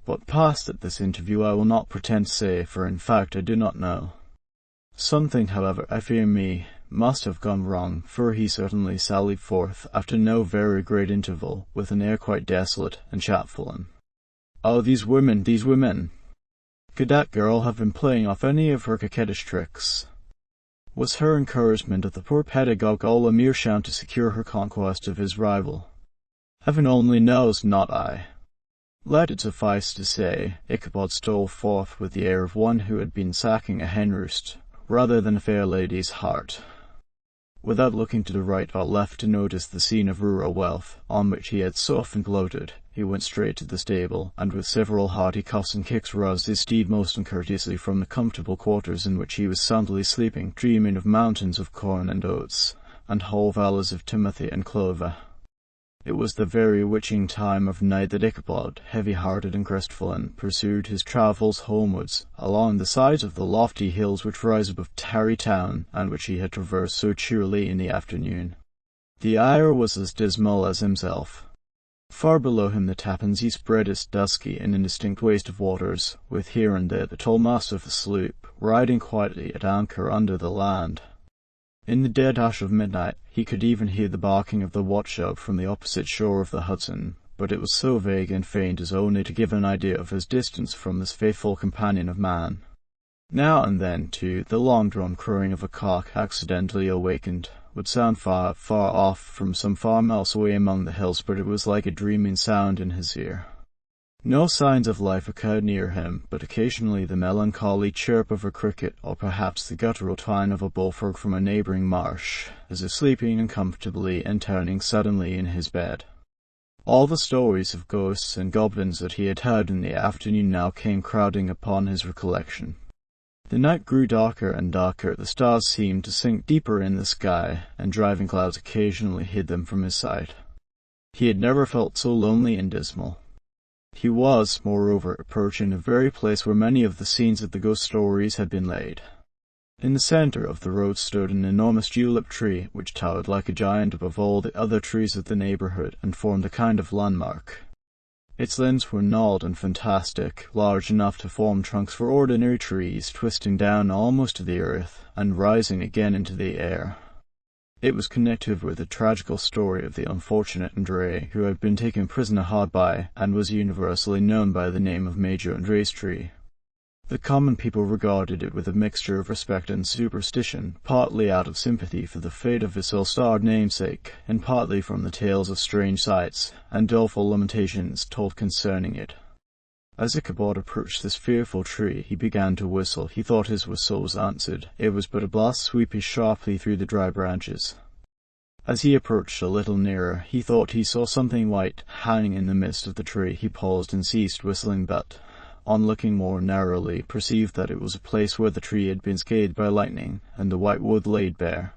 B: What passed at this interview I will not pretend to say, for in fact I do not know. Something, however, I fear me, must have gone wrong, for he certainly sallied forth, after no very great interval, with an air quite desolate and chapfallen. "Oh, these women, these women! Could that girl have been playing off any of her coquettish tricks? Was her encouragement of the poor pedagogue all a mere sham to secure her conquest of his rival? Heaven only knows, not I." Let it suffice to say, Ichabod stole forth with the air of one who had been sacking a hen roost, rather than a fair lady's heart. Without looking to the right or left to notice the scene of rural wealth, on which he had so often gloated, he went straight to the stable, and with several hearty cuffs and kicks roused his steed most uncourteously from the comfortable quarters in which he was soundly sleeping, dreaming of mountains of corn and oats, and whole valleys of timothy and clover. It was the very witching time of night that Ichabod, heavy-hearted and crestfallen, pursued his travels homewards, along the sides of the lofty hills which rise above Tarry Town, and which he had traversed so cheerily in the afternoon. The air was as dismal as himself. Far below him the Tappan Zee spread its dusky and indistinct waste of waters, with here and there the tall mast of a sloop, riding quietly at anchor under the land. In the dead hush of midnight he could even hear the barking of the watch-dog from the opposite shore of the Hudson, but it was so vague and faint as only to give an idea of his distance from this faithful companion of man. Now and then, too, the long-drawn crowing of a cock, accidentally awakened, would sound far, far off from some far miles away among the hills, but it was like a dreaming sound in his ear. No signs of life occurred near him, but occasionally the melancholy chirp of a cricket, or perhaps the guttural twine of a bullfrog from a neighbouring marsh, as if sleeping uncomfortably and turning suddenly in his bed. All the stories of ghosts and goblins that he had heard in the afternoon now came crowding upon his recollection. The night grew darker and darker, the stars seemed to sink deeper in the sky, and driving clouds occasionally hid them from his sight. He had never felt so lonely and dismal. He was, moreover, approaching the very place where many of the scenes of the ghost stories had been laid. In the centre of the road stood an enormous julep tree, which towered like a giant above all the other trees of the neighbourhood, and formed a kind of landmark. Its limbs were gnarled and fantastic, large enough to form trunks for ordinary trees, twisting down almost to the earth, and rising again into the air. It was connected with the tragical story of the unfortunate Andre, who had been taken prisoner hard by, and was universally known by the name of Major Andre's tree. The common people regarded it with a mixture of respect and superstition, partly out of sympathy for the fate of his ill-starred namesake, and partly from the tales of strange sights and doleful lamentations told concerning it. As Ichabod approached this fearful tree, he began to whistle. He thought his whistle was answered. It was but a blast sweeping sharply through the dry branches. As he approached a little nearer, he thought he saw something white hanging in the midst of the tree. He paused and ceased whistling, but, on looking more narrowly, perceived that it was a place where the tree had been scathed by lightning, and the white wood laid bare.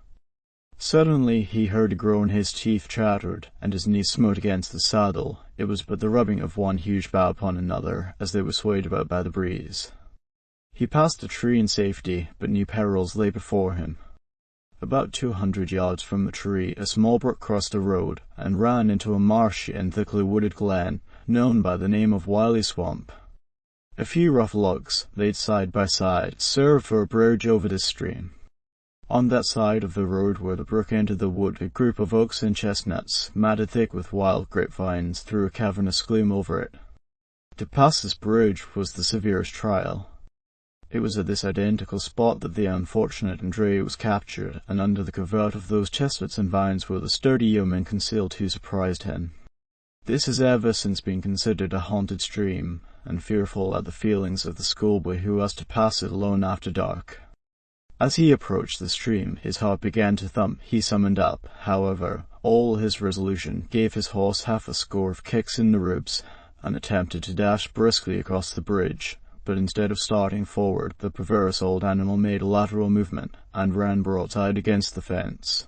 B: Suddenly he heard a groan, his teeth chattered, and his knees smote against the saddle. It was but the rubbing of one huge bough upon another, as they were swayed about by the breeze. He passed the tree in safety, but new perils lay before him. About 200 yards from the tree, a small brook crossed the road, and ran into a marshy and thickly wooded glen, known by the name of Wily Swamp. A few rough logs, laid side by side, served for a bridge over this stream. On that side of the road where the brook entered the wood, a group of oaks and chestnuts, matted thick with wild grapevines, threw a cavernous gloom over it. To pass this bridge was the severest trial. It was at this identical spot that the unfortunate Andre was captured, and under the covert of those chestnuts and vines were the sturdy yeomen concealed who surprised him. This has ever since been considered a haunted stream, and fearful are the feelings of the schoolboy who has to pass it alone after dark. As he approached the stream, his heart began to thump. He summoned up, however, all his resolution, gave his horse half a score of kicks in the ribs, and attempted to dash briskly across the bridge, but instead of starting forward, the perverse old animal made a lateral movement, and ran broadside against the fence.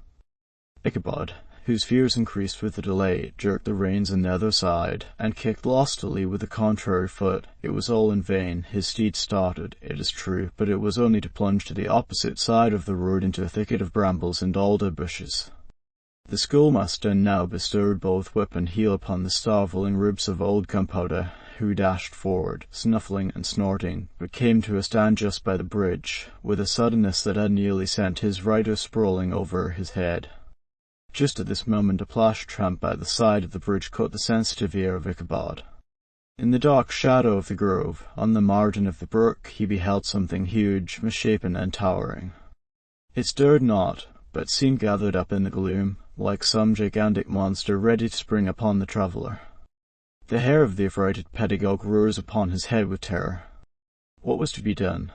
B: Ichabod, whose fears increased with the delay, jerked the reins on the other side, and kicked lustily with the contrary foot. It was all in vain. His steed started, it is true, but it was only to plunge to the opposite side of the road into a thicket of brambles and alder bushes. The schoolmaster now bestowed both whip and heel upon the starveling ribs of old Gunpowder, who dashed forward, snuffling and snorting, but came to a stand just by the bridge, with a suddenness that had nearly sent his rider sprawling over his head. Just at this moment a plash tramp by the side of the bridge caught the sensitive ear of Ichabod. In the dark shadow of the grove, on the margin of the brook, he beheld something huge, misshapen and towering. It stirred not, but seemed gathered up in the gloom, like some gigantic monster ready to spring upon the traveller. The hair of the affrighted pedagogue rose upon his head with terror. What was to be done?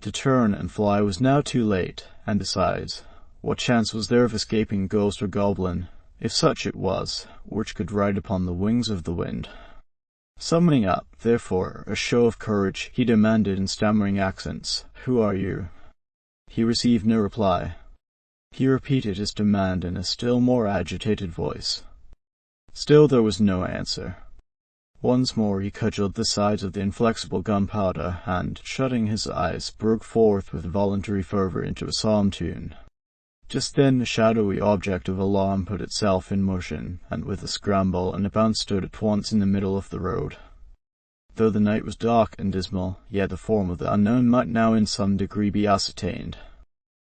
B: To turn and fly was now too late, and besides, what chance was there of escaping ghost or goblin, if such it was, which could ride upon the wings of the wind? Summoning up, therefore, a show of courage, he demanded in stammering accents, "Who are you?" He received no reply. He repeated his demand in a still more agitated voice. Still there was no answer. Once more he cudgelled the sides of the inflexible gunpowder, and, shutting his eyes, broke forth with voluntary fervour into a psalm tune. Just then the shadowy object of alarm put itself in motion, and with a scramble and a bounce stood at once in the middle of the road. Though the night was dark and dismal, yet the form of the unknown might now in some degree be ascertained.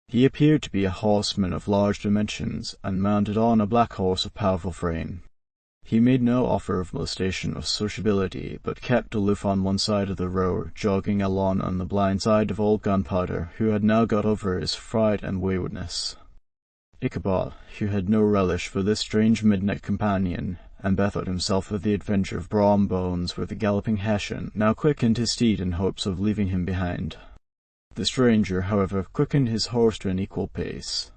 B: He appeared to be a horseman of large dimensions, and mounted on a black horse of powerful frame. He made no offer of molestation or sociability, but kept aloof on one side of the road, jogging along on the blind side of old Gunpowder, who had now got over his fright and waywardness. Ichabod, who had no relish for this strange midnight companion, and bethought himself of the adventure of Brom Bones with the galloping Hessian, now quickened his steed in hopes of leaving him behind. The stranger, however, quickened his horse to an equal pace.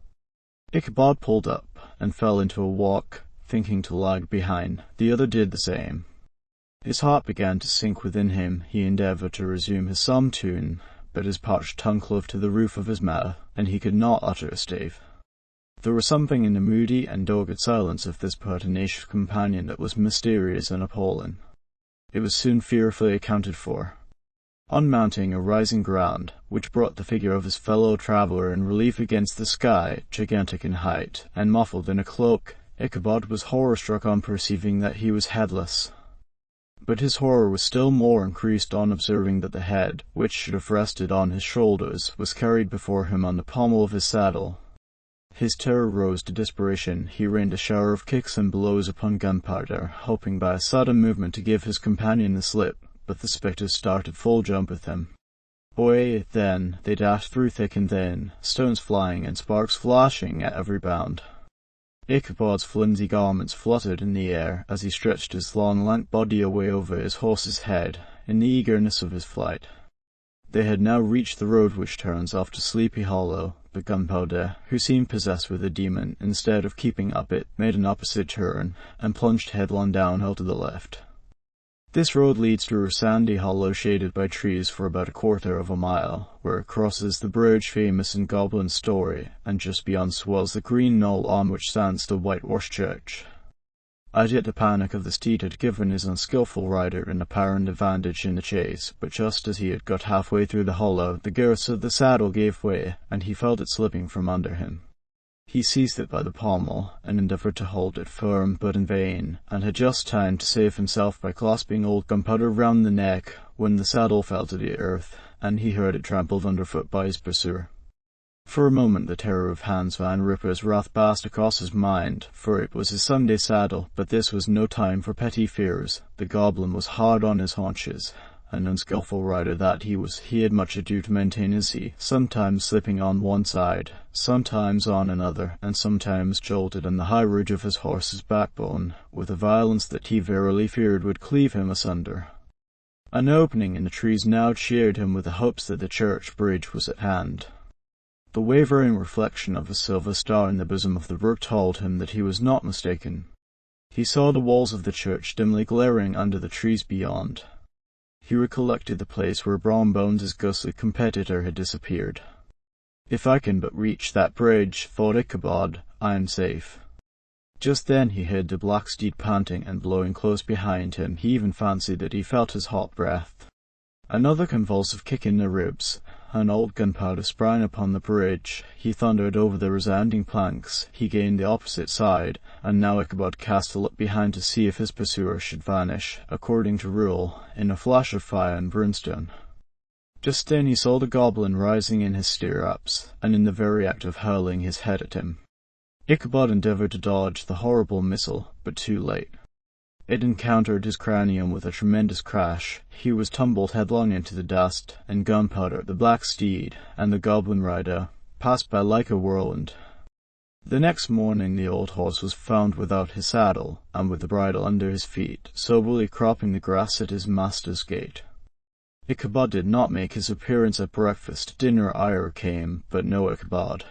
B: Ichabod pulled up, and fell into a walk, thinking to lag behind. The other did the same. His heart began to sink within him. He endeavoured to resume his psalm tune, but his parched tongue clove to the roof of his mouth, and he could not utter a stave. There was something in the moody and dogged silence of this pertinacious companion that was mysterious and appalling. It was soon fearfully accounted for. On mounting a rising ground, which brought the figure of his fellow traveller in relief against the sky, gigantic in height, and muffled in a cloak, Ichabod was horror-struck on perceiving that he was headless. But his horror was still more increased on observing that the head, which should have rested on his shoulders, was carried before him on the pommel of his saddle. His terror rose to desperation. He rained a shower of kicks and blows upon Gunpowder, hoping by a sudden movement to give his companion the slip, but the spectres started full jump with him. Away, then, they dashed through thick and thin, stones flying and sparks flashing at every bound. Ichabod's flimsy garments fluttered in the air as he stretched his long, lank body away over his horse's head, in the eagerness of his flight. They had now reached the road which turns off to Sleepy Hollow, but Gunpowder, who seemed possessed with a demon, instead of keeping up it, made an opposite turn, and plunged headlong downhill to the left. This road leads through a sandy hollow shaded by trees for about a quarter of a mile, where it crosses the bridge famous in Goblin story, and just beyond swells the green knoll on which stands the whitewashed church. As yet the panic of the steed had given his unskilful rider an apparent advantage in the chase, but just as he had got halfway through the hollow, the girths of the saddle gave way, and he felt it slipping from under him. He seized it by the pommel, and endeavoured to hold it firm, but in vain, and had just time to save himself by clasping old Gunpowder round the neck, when the saddle fell to the earth, and he heard it trampled underfoot by his pursuer. For a moment the terror of Hans Van Ripper's wrath passed across his mind, for it was his Sunday saddle, but this was no time for petty fears. The goblin was hard on his haunches. An unskilful rider that he had much ado to maintain his seat, sometimes slipping on one side, sometimes on another, and sometimes jolted on the high ridge of his horse's backbone, with a violence that he verily feared would cleave him asunder. An opening in the trees now cheered him with the hopes that the church bridge was at hand. The wavering reflection of a silver star in the bosom of the brook told him that he was not mistaken. He saw the walls of the church dimly glaring under the trees beyond. He recollected the place where Brom Bones' ghostly competitor had disappeared. "If I can but reach that bridge," thought Ichabod, "I am safe." Just then he heard the black steed panting and blowing close behind him. He even fancied that he felt his hot breath. Another convulsive kick in the ribs, an old gunpowder sprang upon the bridge. He thundered over the resounding planks. He gained the opposite side, and now Ichabod cast a look behind to see if his pursuer should vanish, according to rule, in a flash of fire and brimstone. Just then he saw the goblin rising in his stirrups, and in the very act of hurling his head at him. Ichabod endeavored to dodge the horrible missile, but too late. It encountered his cranium with a tremendous crash. He was tumbled headlong into the dust, and gunpowder, the black steed, and the goblin rider passed by like a whirlwind. The next morning the old horse was found without his saddle, and with the bridle under his feet, soberly cropping the grass at his master's gate. Ichabod did not make his appearance at breakfast. Dinner ire came, but no Ichabod.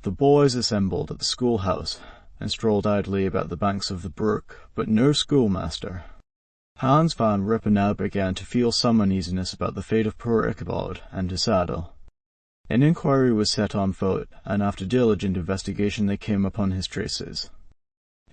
B: The boys assembled at the schoolhouse, and strolled idly about the banks of the brook, but no schoolmaster. Hans Van Ripper now began to feel some uneasiness about the fate of poor Ichabod and his saddle. An inquiry was set on foot, and after diligent investigation they came upon his traces.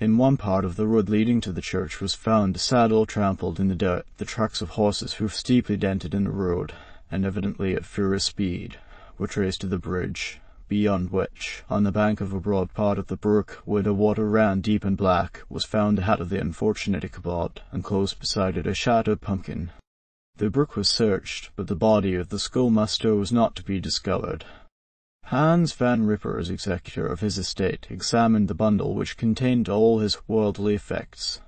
B: In one part of the road leading to the church was found a saddle trampled in the dirt, the tracks of horses' hoofs deeply dented in the road, and evidently at furious speed, were traced to the bridge, beyond which, on the bank of a broad part of the brook, where the water ran deep and black, was found the hat of the unfortunate Ichabod, and close beside it a shattered pumpkin. The brook was searched, but the body of the schoolmaster was not to be discovered. Hans Van Ripper, as executor of his estate, examined the bundle which contained all his worldly effects.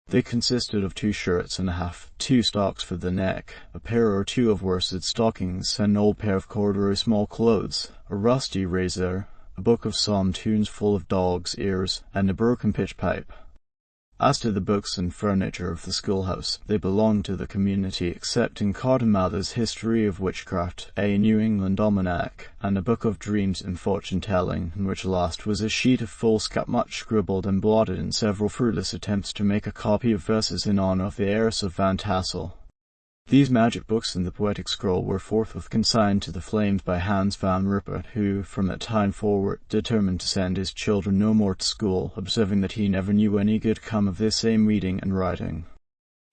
B: They consisted of 2 shirts and a half, 2 stocks for the neck, a pair or 2 of worsted stockings, an old pair of corduroy small clothes, a rusty razor, a book of psalm tunes full of dogs' ears, and a broken pitch pipe. As to the books and furniture of the schoolhouse, they belonged to the community, except in Cotton Mather's History of Witchcraft, a New England Almanac, and a book of dreams and fortune-telling, in which last was a sheet of foolscap much scribbled and blotted in several fruitless attempts to make a copy of verses in honor of the heiress of Van Tassel. These magic books and the poetic scroll were forthwith consigned to the flames by Hans Van Ripper, who, from that time forward, determined to send his children no more to school, observing that he never knew any good come of this same reading and writing.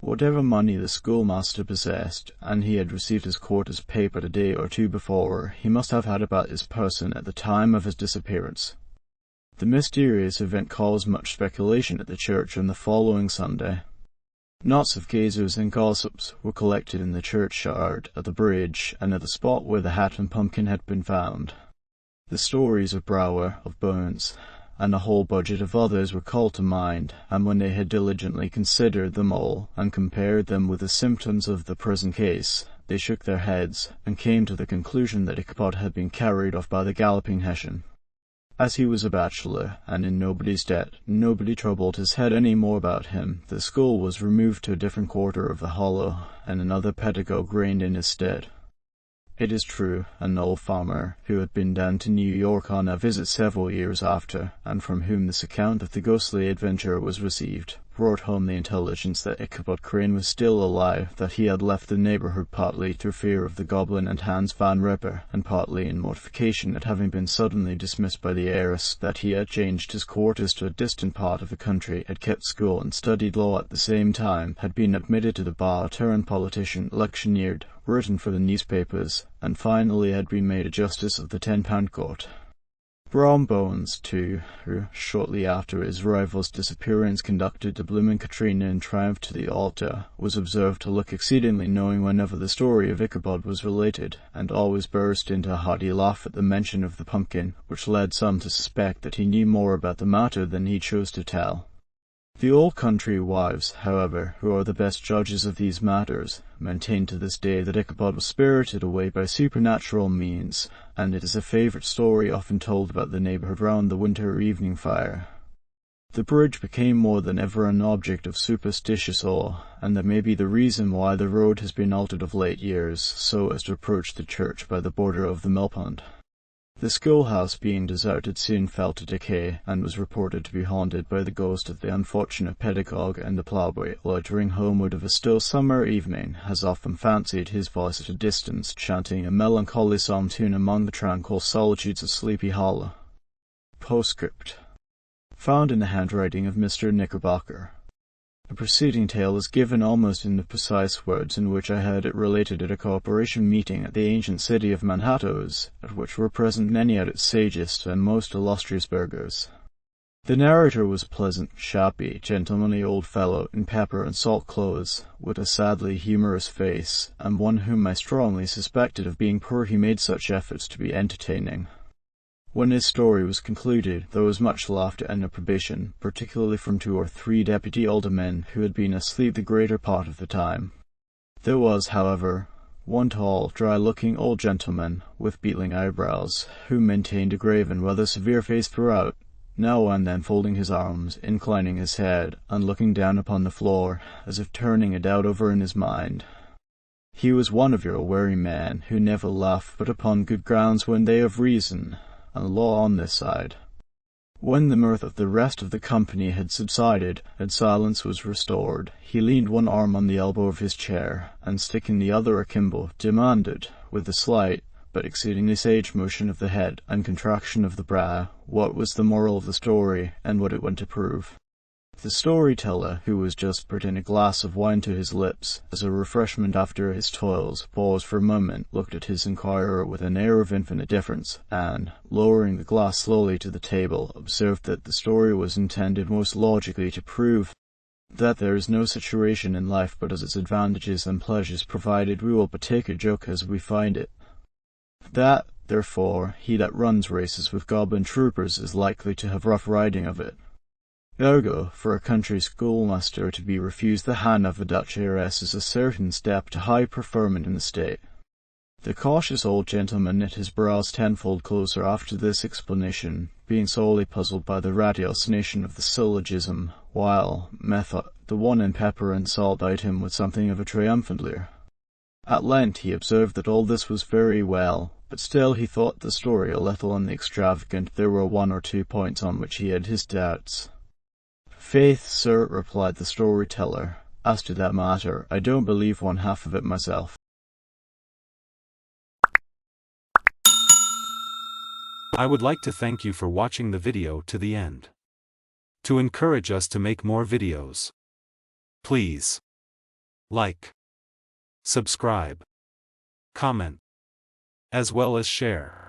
B: Whatever money the schoolmaster possessed, and he had received his quarter's pay but a day or 2 before, he must have had about his person at the time of his disappearance. The mysterious event caused much speculation at the church on the following Sunday. Knots of gazers and gossips were collected in the churchyard, at the bridge, and at the spot where the hat and pumpkin had been found. The stories of Brower, of Bones, and a whole budget of others were called to mind, and when they had diligently considered them all, and compared them with the symptoms of the present case, they shook their heads, and came to the conclusion that Ichabod had been carried off by the galloping Hessian. As he was a bachelor, and in nobody's debt, nobody troubled his head any more about him. The school was removed to a different quarter of the hollow, and another pedagogue reigned in his stead. It is true, an old farmer, who had been down to New York on a visit several years after, and from whom this account of the ghostly adventure was received, brought home the intelligence that Ichabod Crane was still alive, that he had left the neighborhood partly through fear of the goblin and Hans Van Ripper, and partly in mortification at having been suddenly dismissed by the heiress, that he had changed his quarters to a distant part of the country, had kept school and studied law at the same time, had been admitted to the bar, turned politician, electioneered, written for the newspapers, and finally had been made a justice of the 10-pound court. Brom Bones, too, who, shortly after his rival's disappearance, conducted the blooming Katrina in triumph to the altar, was observed to look exceedingly knowing whenever the story of Ichabod was related, and always burst into a hearty laugh at the mention of the pumpkin, which led some to suspect that he knew more about the matter than he chose to tell. The old country wives, however, who are the best judges of these matters, maintain to this day that Ichabod was spirited away by supernatural means, and it is a favourite story often told about the neighbourhood round the winter evening fire. The bridge became more than ever an object of superstitious awe, and that may be the reason why the road has been altered of late years, so as to approach the church by the border of the millpond. The schoolhouse, being deserted, soon fell to decay, and was reported to be haunted by the ghost of the unfortunate pedagogue, and the ploughboy, loitering homeward of a still summer evening, has often fancied his voice at a distance, chanting a melancholy psalm tune among the tranquil solitudes of Sleepy Hollow. Postscript. Found in the handwriting of Mr. Knickerbocker. The preceding tale is given almost in the precise words in which I had it related at a corporation meeting at the ancient city of Manhattoes, at which were present many of its sagest and most illustrious burghers. The narrator was a pleasant, shabby, gentlemanly old fellow in pepper and salt clothes, with a sadly humorous face, and one whom I strongly suspected of being poor he made such efforts to be entertaining. When his story was concluded, there was much laughter and approbation, particularly from 2 or 3 deputy aldermen who had been asleep the greater part of the time. There was, however, one tall, dry-looking old gentleman, with beetling eyebrows, who maintained a grave and rather severe face throughout, now and then folding his arms, inclining his head, and looking down upon the floor, as if turning a doubt over in his mind. He was one of your wary men, who never laugh but upon good grounds when they have reason, and law on this side. When the mirth of the rest of the company had subsided, and silence was restored, he leaned one arm on the elbow of his chair, and sticking the other akimbo, demanded, with a slight, but exceedingly sage motion of the head and contraction of the brow, what was the moral of the story, and what it went to prove. The storyteller, who was just putting a glass of wine to his lips, as a refreshment after his toils, paused for a moment, looked at his inquirer with an air of infinite deference, and, lowering the glass slowly to the table, observed that the story was intended most logically to prove that there is no situation in life but has its advantages and pleasures, provided we will but take a joke as we find it. That, therefore, he that runs races with goblin troopers is likely to have rough riding of it. Ergo, for a country schoolmaster to be refused the hand of a Dutch heiress is a certain step to high preferment in the state. The cautious old gentleman knit his brows tenfold closer after this explanation, being sorely puzzled by the ratiocination of the syllogism, while, methought, the one in pepper and salt eyed him with something of a triumphant leer. At length he observed that all this was very well, but still he thought the story a little on the extravagant. There were 1 or 2 points on which he had his doubts. "Faith, sir," replied the storyteller, "as to that matter, I don't believe one half of it myself."
C: I would like to thank you for watching the video to the end. To encourage us to make more videos, please like, subscribe, comment, as well as share.